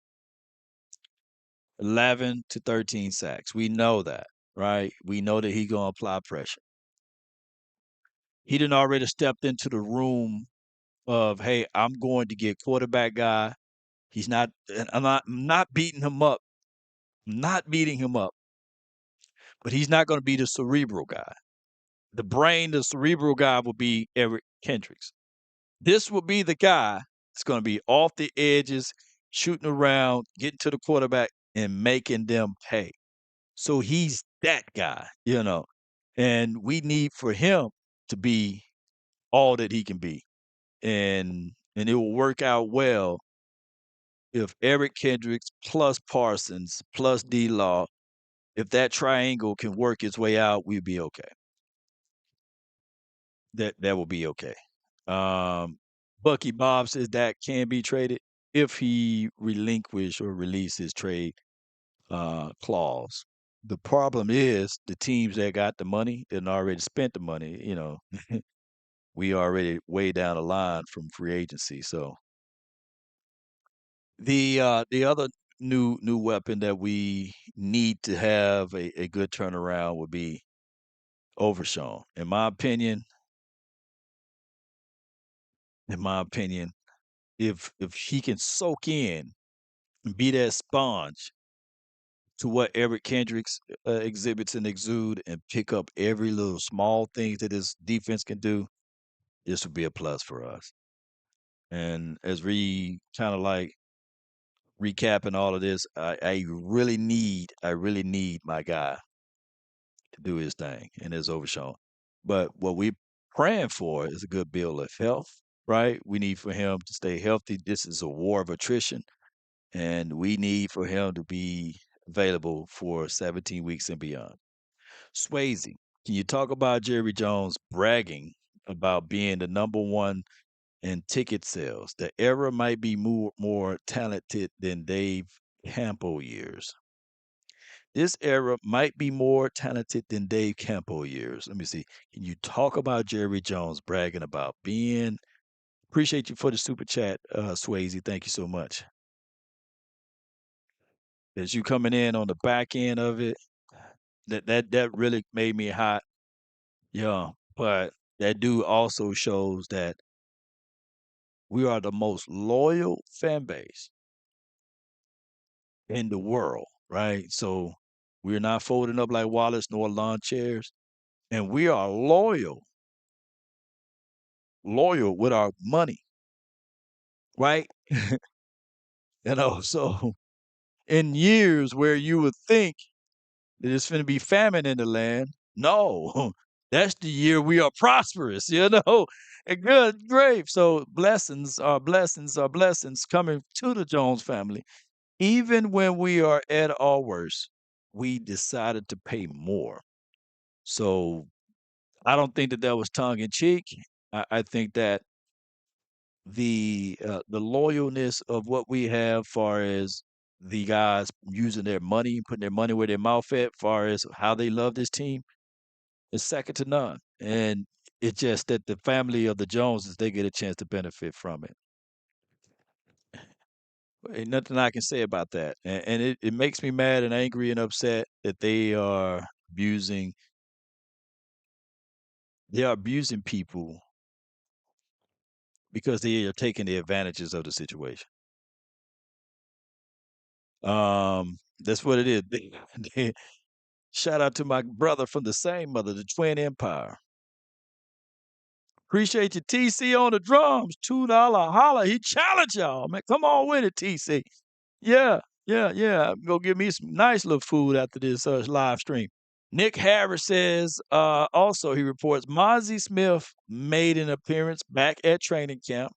11 to 13 sacks. We know that, right? We know that he's going to apply pressure. He done already stepped into the room of, hey, I'm going to get quarterback guy. He's not, and I'm not beating him up, not beating him up, but he's not going to be the cerebral guy. The brain, the cerebral guy will be Eric Kendricks. This will be the guy that's going to be off the edges, shooting around, getting to the quarterback, and making them pay. So he's that guy. And we need for him to be all that he can be. And it will work out well if Eric Kendricks plus Parsons plus D Law, if that triangle can work its way out, we'll be okay. That will be okay. Um, Bucky Bob says that can be traded if he relinquish or release his trade clause. The problem is the teams that got the money and already spent the money. We already way down the line from free agency. So the other new weapon that we need to have a good turnaround would be Overshawn. In my opinion, if he can soak in and be that sponge to what Eric Kendricks exhibits and exude and pick up every little small thing that his defense can do, this would be a plus for us. And as we kind of like recapping all of this, I really need my guy to do his thing and his Overshawn. But what we praying for is a good bill of health, right? We need for him to stay healthy. This is a war of attrition, and we need for him to be available for 17 weeks and beyond. Swayze, can you talk about Jerry Jones bragging about being the number one in ticket sales? The era might be more talented than Dave Campo years. This era might be more talented than Dave Campo years. Let me see. Can you talk about Jerry Jones bragging about being? Appreciate you for the super chat, Swayze. Thank you so much. As you coming in on the back end of it, that really made me hot. Yeah, but that dude also shows that we are the most loyal fan base in the world, right? So we're not folding up like Wallace nor lawn chairs, and we are loyal with our money, right? So in years where you would think that it's going to be famine in the land, no, that's the year we are prosperous. And good, great. So blessings are blessings are blessings coming to the Jones family. Even when we are at our worst, we decided to pay more. So I don't think that was tongue in cheek. I think that the loyalness of what we have, far as the guys using their money, putting their money where their mouth at, far as how they love this team, is second to none. And it's just that the family of the Joneses, they get a chance to benefit from it. Ain't nothing I can say about that. And it makes me mad and angry and upset that they are abusing people because they are taking the advantages of the situation. That's what it is. Shout out to my brother from the same mother, the Twin Empire. Appreciate you, TC, on the drums. $2 holla. He challenged y'all, man. Come on with it, TC. Yeah, yeah, yeah. Go give me some nice little food after this live stream. Nick Harris says, also, he reports Mozzie Smith made an appearance back at training camp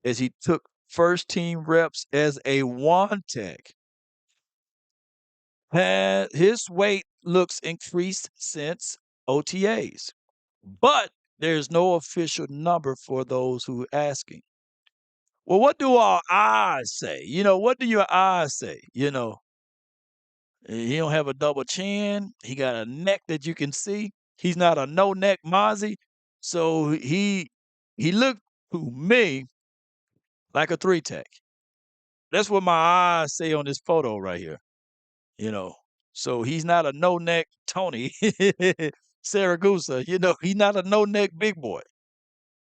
as he took first team reps as a one tech. His weight looks increased since OTAs, but there's no official number for those who are asking. Well, what do our eyes say? What do your eyes say? He don't have a double chin. He got a neck that you can see. He's not a no neck Mozzie. So he looked to me like a three tech. That's what my eyes say on this photo right here. you know. So he's not a no neck Tony Saragusa, he's not a no neck big boy.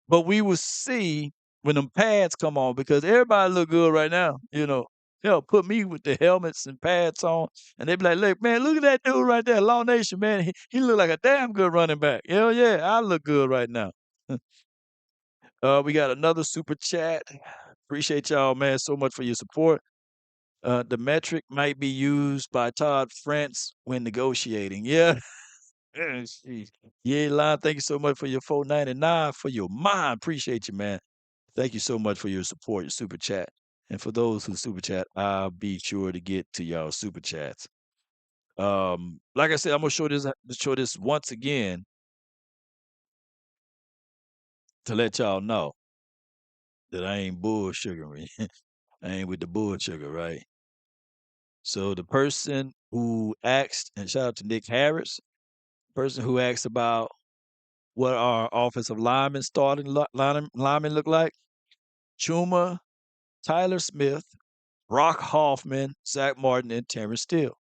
But we will see when them pads come on because everybody look good right now, Hell, put me with the helmets and pads on, and they be like, "Look, man, look at that dude right there, Law Nation, man. He look like a damn good running back. Hell yeah, I look good right now." We got another super chat. Appreciate y'all, man, so much for your support. The metric might be used by Todd France when negotiating. Yeah. Jeez. Yeah, Lon, thank you so much for your 4.99 for your mind. Appreciate you, man. Thank you so much for your support, your super chat. And for those who super chat, I'll be sure to get to y'all super chats. Like I said, I'm gonna show this once again to let y'all know that I ain't bull sugaring. I ain't with the bull sugar, right? So the person who asked, and shout out to Nick Harris, person who asked about what our offensive linemen starting linemen look like. Chuma, Tyler Smith, Brock Hoffman, Zach Martin, and Terrence Steele.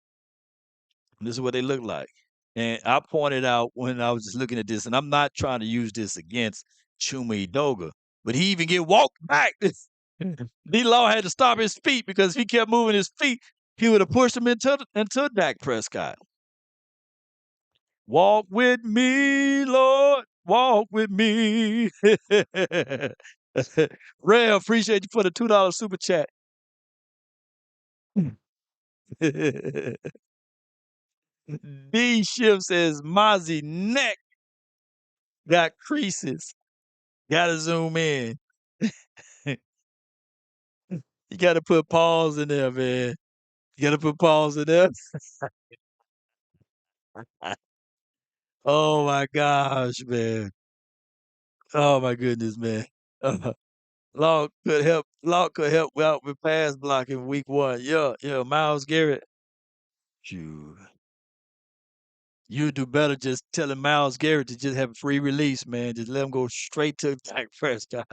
And this is what they look like. And I pointed out when I was just looking at this, and I'm not trying to use this against Chuma Edoga, but he even get walked back. D-Law had to stop his feet because if he kept moving his feet, he would have pushed him into Dak Prescott. Walk with me, Lord. Walk with me. Ray, appreciate you for the $2 super chat. D Shift says Mozzie neck got creases. Gotta zoom in. You gotta put pause in there, man. You gotta put pause in there. Oh my gosh, man. Oh my goodness, man. Law could help out with pass blocking week one. Yeah, yeah. Miles Garrett. You you do better just telling Miles Garrett to just have a free release, man. Just let him go straight to Dak Prescott.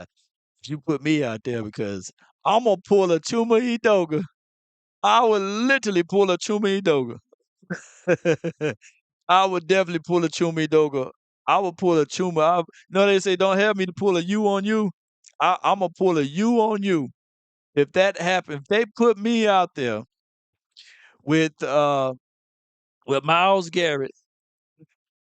You put me out there because I'm gonna pull a Chuma Edoga. I would literally pull a Chuma Edoga. I would definitely pull a Chuma Edoga. I would pull a Chuma. They say don't have me to pull a U on you. I'm gonna pull a U on you. If that happened, if they put me out there with uh with Miles Garrett,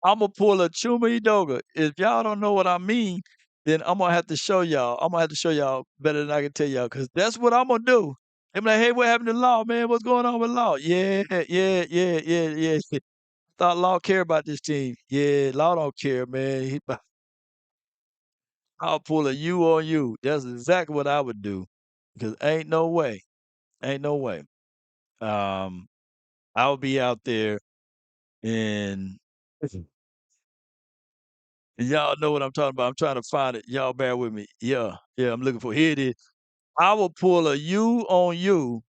I'm gonna pull a Chuma Edoga. If y'all don't know what I mean, then I'm gonna have to show y'all. I'm gonna have to show y'all better than I can tell y'all, because that's what I'm gonna do. I'm like, hey, what happened to Law, man? What's going on with Law? Yeah, yeah, yeah, yeah, yeah. Thought Law care about this team. Yeah, Law don't care, man. I'll pull a U on you. That's exactly what I would do. Because ain't no way. Ain't no way. Um, I'll be out there and y'all know what I'm talking about. I'm trying to find it. Y'all bear with me. Yeah, yeah, I'm looking for here it is. I will pull a U on you.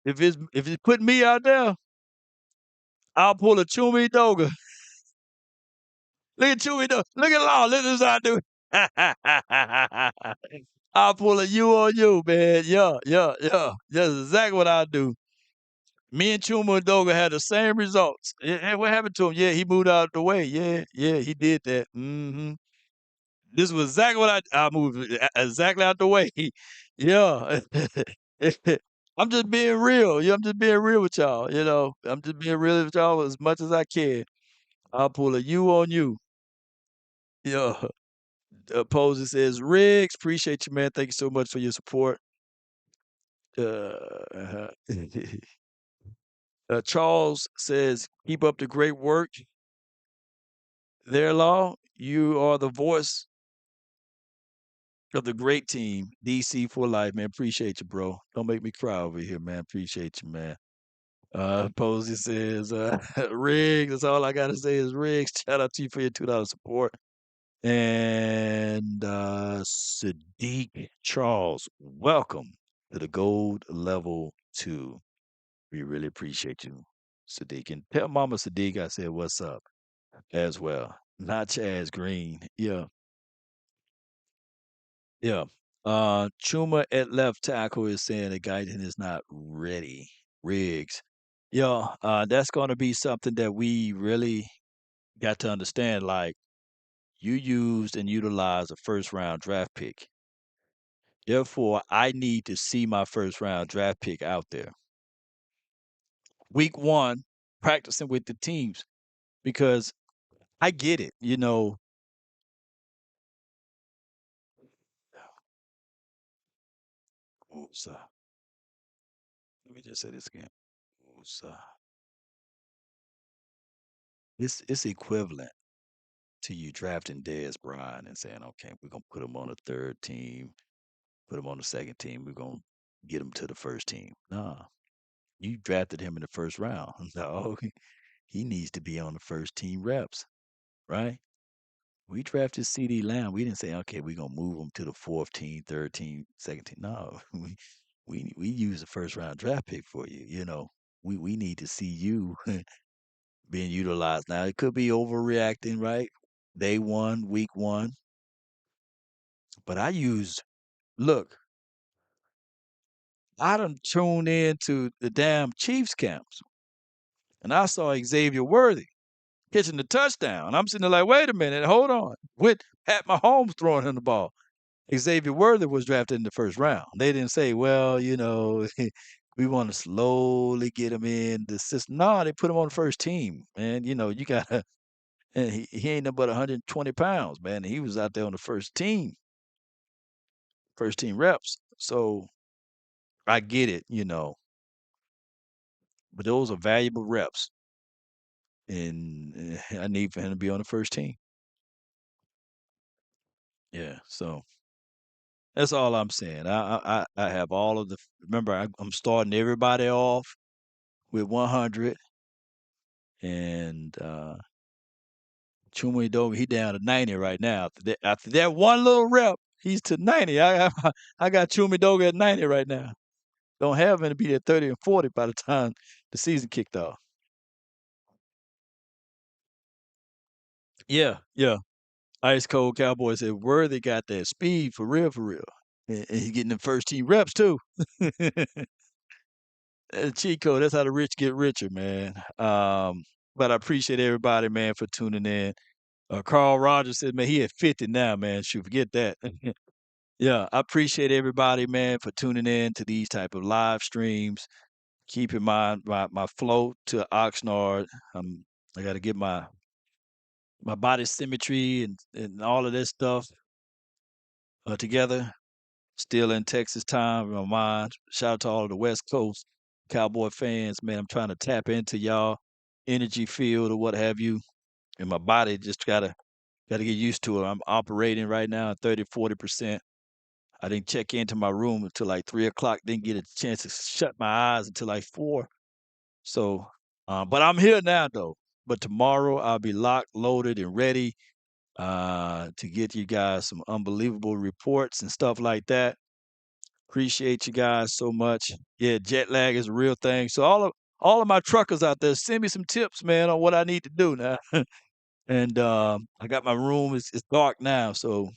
If it's putting me out there, I'll pull a Chumi Doga. Look at Chumi Doga. Look at Law. Look at this I do. I'll pull a U on you, man. Yeah, yeah, yeah. That's exactly what I do. Me and Chuma Doga had the same results. Yeah, what happened to him? Yeah, he moved out of the way. Yeah, yeah, he did that. This was exactly what I moved exactly out the way. Yeah. I'm just being real. Yeah, I'm just being real with y'all. I'm just being real with y'all as much as I can. I'll pull a U on you. Yeah. Posey says, Riggs, appreciate you, man. Thank you so much for your support. Uh, Charles says, keep up the great work. There, Law, you are the voice of the great team, DC for life, man. Appreciate you, bro. Don't make me cry over here, man. Appreciate you, man. Posey says, Riggs, that's all I gotta say is Riggs. Shout out to you for your $2 support. And Sadiq Charles, welcome to the gold level 2. We really appreciate you, Sadiq. And tell Mama Sadiq I said what's up as well. Not Chaz Green. Yeah, yeah. Chuma at left tackle is saying that Guyton is not ready. Riggs. Yeah, that's going to be something that we really got to understand. Like, you used and utilized a first round draft pick. Therefore, I need to see my first round draft pick out there. Week one, practicing with the teams because I get it. Oops, let me just say this again. Oops, it's equivalent to you drafting Dez Bryant and saying, okay, we're gonna put him on the third team, put him on the second team, we're gonna get him to the first team. Nah, you drafted him in the first round. No, he needs to be on the first team reps, right? We drafted CeeDee Lamb. We didn't say, okay, we're gonna move him to the fourth team, third team, second team. No, we use the first round draft pick for you. We need to see you being utilized. Now it could be overreacting, right? Day one, week one, but I use look. I done tuned in to the damn Chiefs camps, and I saw Xavier Worthy catching the touchdown. I'm sitting there like, wait a minute, hold on. With Pat Mahomes throwing him the ball. Xavier Worthy was drafted in the first round. They didn't say, well, we want to slowly get him in the system. No, they put him on the first team. And, you got to, and he ain't nothing but 120 pounds, man. He was out there on the first team reps. So I get it, but those are valuable reps. And I need for him to be on the first team. Yeah. So that's all I'm saying. I have all of the, remember, I'm starting everybody off with 100. And Chuma Edoga, he down to 90 right now. After that one little rep, he's to 90. I got Chuma Edoga at 90 right now. Don't have him to be at 30 and 40 by the time the season kicked off. Yeah, yeah. Ice Cold Cowboy said Worthy got that speed for real, for real. And he's getting the first team reps too. Chico, that's how the rich get richer, man. But I appreciate everybody, man, for tuning in. Carl Rogers said, man, he at 50 now, man. Shoot, forget that. Yeah, I appreciate everybody, man, for tuning in to these type of live streams. Keep in mind my flow to Oxnard. I got to get my body symmetry and all of this stuff together. Still in Texas time, my mind. Shout out to all of the West Coast Cowboy fans, man. I'm trying to tap into y'all energy field or what have you, and my body just gotta get used to it. I'm operating right now at 30, 40%. I didn't check into my room until like 3 o'clock. Didn't get a chance to shut my eyes until like 4. So, but I'm here now though. But tomorrow I'll be locked, loaded, and ready to get you guys some unbelievable reports and stuff like that. Appreciate you guys so much. Yeah, jet lag is a real thing. So all of my truckers out there, send me some tips, man, on what I need to do now. And I got my room. It's dark now, so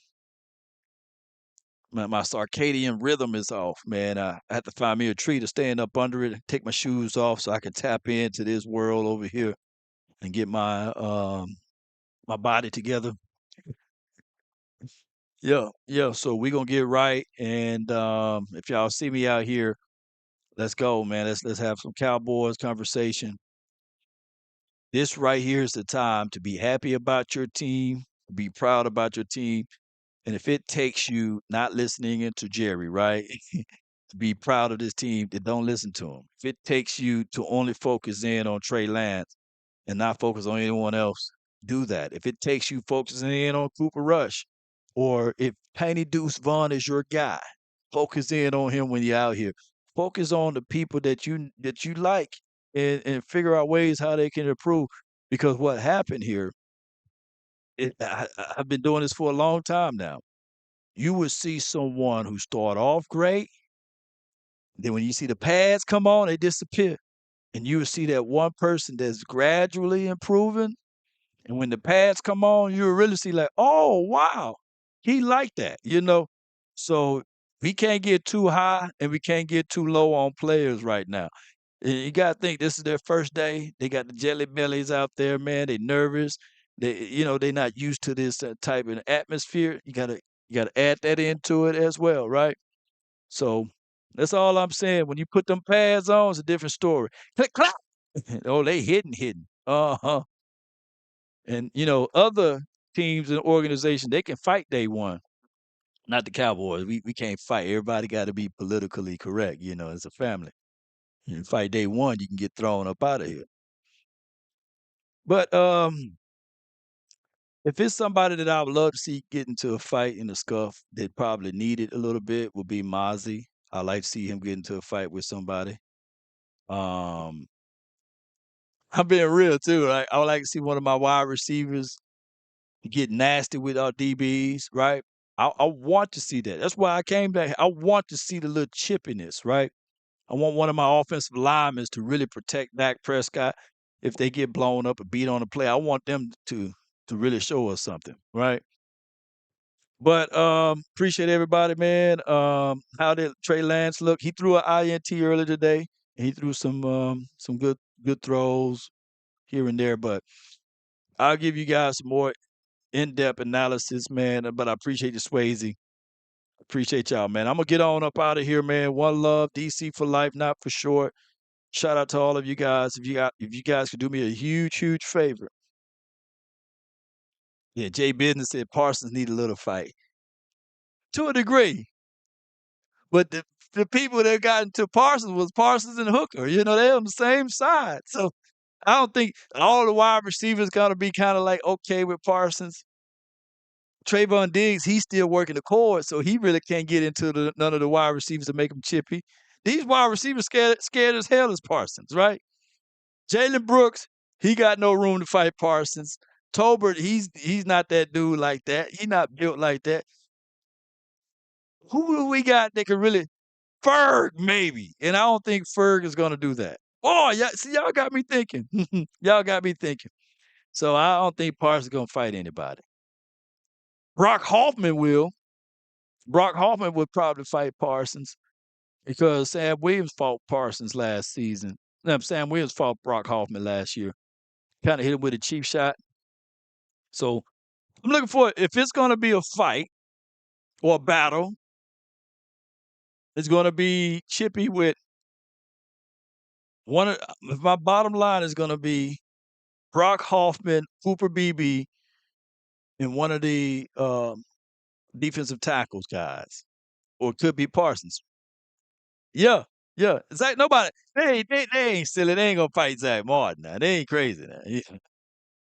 my circadian rhythm is off, man. I have to find me a tree to stand up under it and take my shoes off so I can tap into this world over here and get my body together. Yeah, yeah. So we gonna get right, and if y'all see me out here, let's go, man. Let's have some Cowboys conversation. This right here is the time to be happy about your team, be proud about your team, and if it takes you not listening into Jerry, right? Be proud of this team that don't listen to him. If it takes you to only focus in on Trey Lance and not focus on anyone else, do that. If it takes you focusing in on Cooper Rush, or if Tiny Deuce Vaughn is your guy, focus in on him when you're out here. Focus on the people that you like and figure out ways how they can improve. Because what happened here, I've been doing this for a long time now. You would see someone who start off great, then when you see the pads come on, they disappear. And you will see that one person that's gradually improving. And when the pads come on, you'll really see like, oh wow, he like that. So we can't get too high and we can't get too low on players right now. And you gotta think this is their first day. They got the jelly bellies out there, man. They nervous. They're not used to this type of atmosphere. You gotta add that into it as well, right? So that's all I'm saying. When you put them pads on, it's a different story. Click clap. Oh, they hitting. Uh-huh. And other teams and organizations, they can fight day one. Not the Cowboys. We can't fight. Everybody got to be politically correct, as a family. You fight day one, you can get thrown up out of here. But if it's somebody that I would love to see get into a fight in a scuff that probably need it a little bit would be Mozzie. I like to see him get into a fight with somebody. Um, I'm being real too. Right? I would like to see one of my wide receivers get nasty with our DBs, right? I want to see that. That's why I came back. I want to see the little chippiness, right? I want one of my offensive linemen to really protect Dak Prescott if they get blown up or beat on the play. I want them to really show us something, right? But appreciate everybody, man. How did Trey Lance look? He threw an INT earlier today. He threw some good throws here and there, but I'll give you guys some more in-depth analysis, man. But I appreciate you, Swayze. Appreciate y'all, man. I'm gonna get on up out of here, man. One love, DC for life, not for short. Shout out to all of you guys. If you guys could do me a huge favor. Yeah, Jay Business said Parsons need a little fight. To a degree. But the people that got into Parsons was Parsons and Hooker. They're on the same side. So I don't think all the wide receivers gotta be kind of like okay with Parsons. Trevon Diggs, he's still working the cord, so he really can't get into none of the wide receivers to make him chippy. These wide receivers scared as hell as Parsons, right? Jalen Brooks, he got no room to fight Parsons. Tolbert, he's not that dude like that. He not built like that. Who do we got that can really Ferg maybe? And I don't think Ferg is gonna do that. Oh, yeah, see, y'all got me thinking. Y'all got me thinking. So I don't think Parsons is gonna fight anybody. Brock Hoffman will. Brock Hoffman would probably fight Parsons because Sam Williams fought Parsons last season. No, Sam Williams fought Brock Hoffman last year. Kind of hit him with a cheap shot. So I'm looking for if it's going to be a fight or a battle, it's going to be chippy with one. If my bottom line is going to be Brock Hoffman, Cooper BB, and one of the defensive tackles guys, or it could be Parsons. Yeah, yeah. Zach, nobody. They ain't silly. They ain't gonna fight Zach Martin. Now they ain't crazy. Now. Yeah.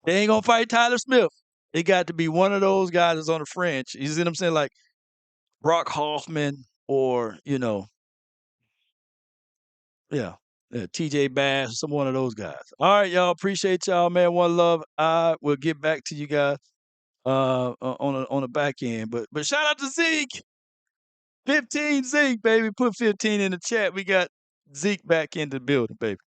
They ain't gonna fight Tyler Smith. It got to be one of those guys that's on the fringe. You see what I'm saying? Like Brock Hoffman or yeah, TJ Bass, some one of those guys. All right, y'all. Appreciate y'all, man. One love. I will get back to you guys on the back end. But shout out to Zeke. 15 Zeke, baby. Put 15 in the chat. We got Zeke back in the building, baby.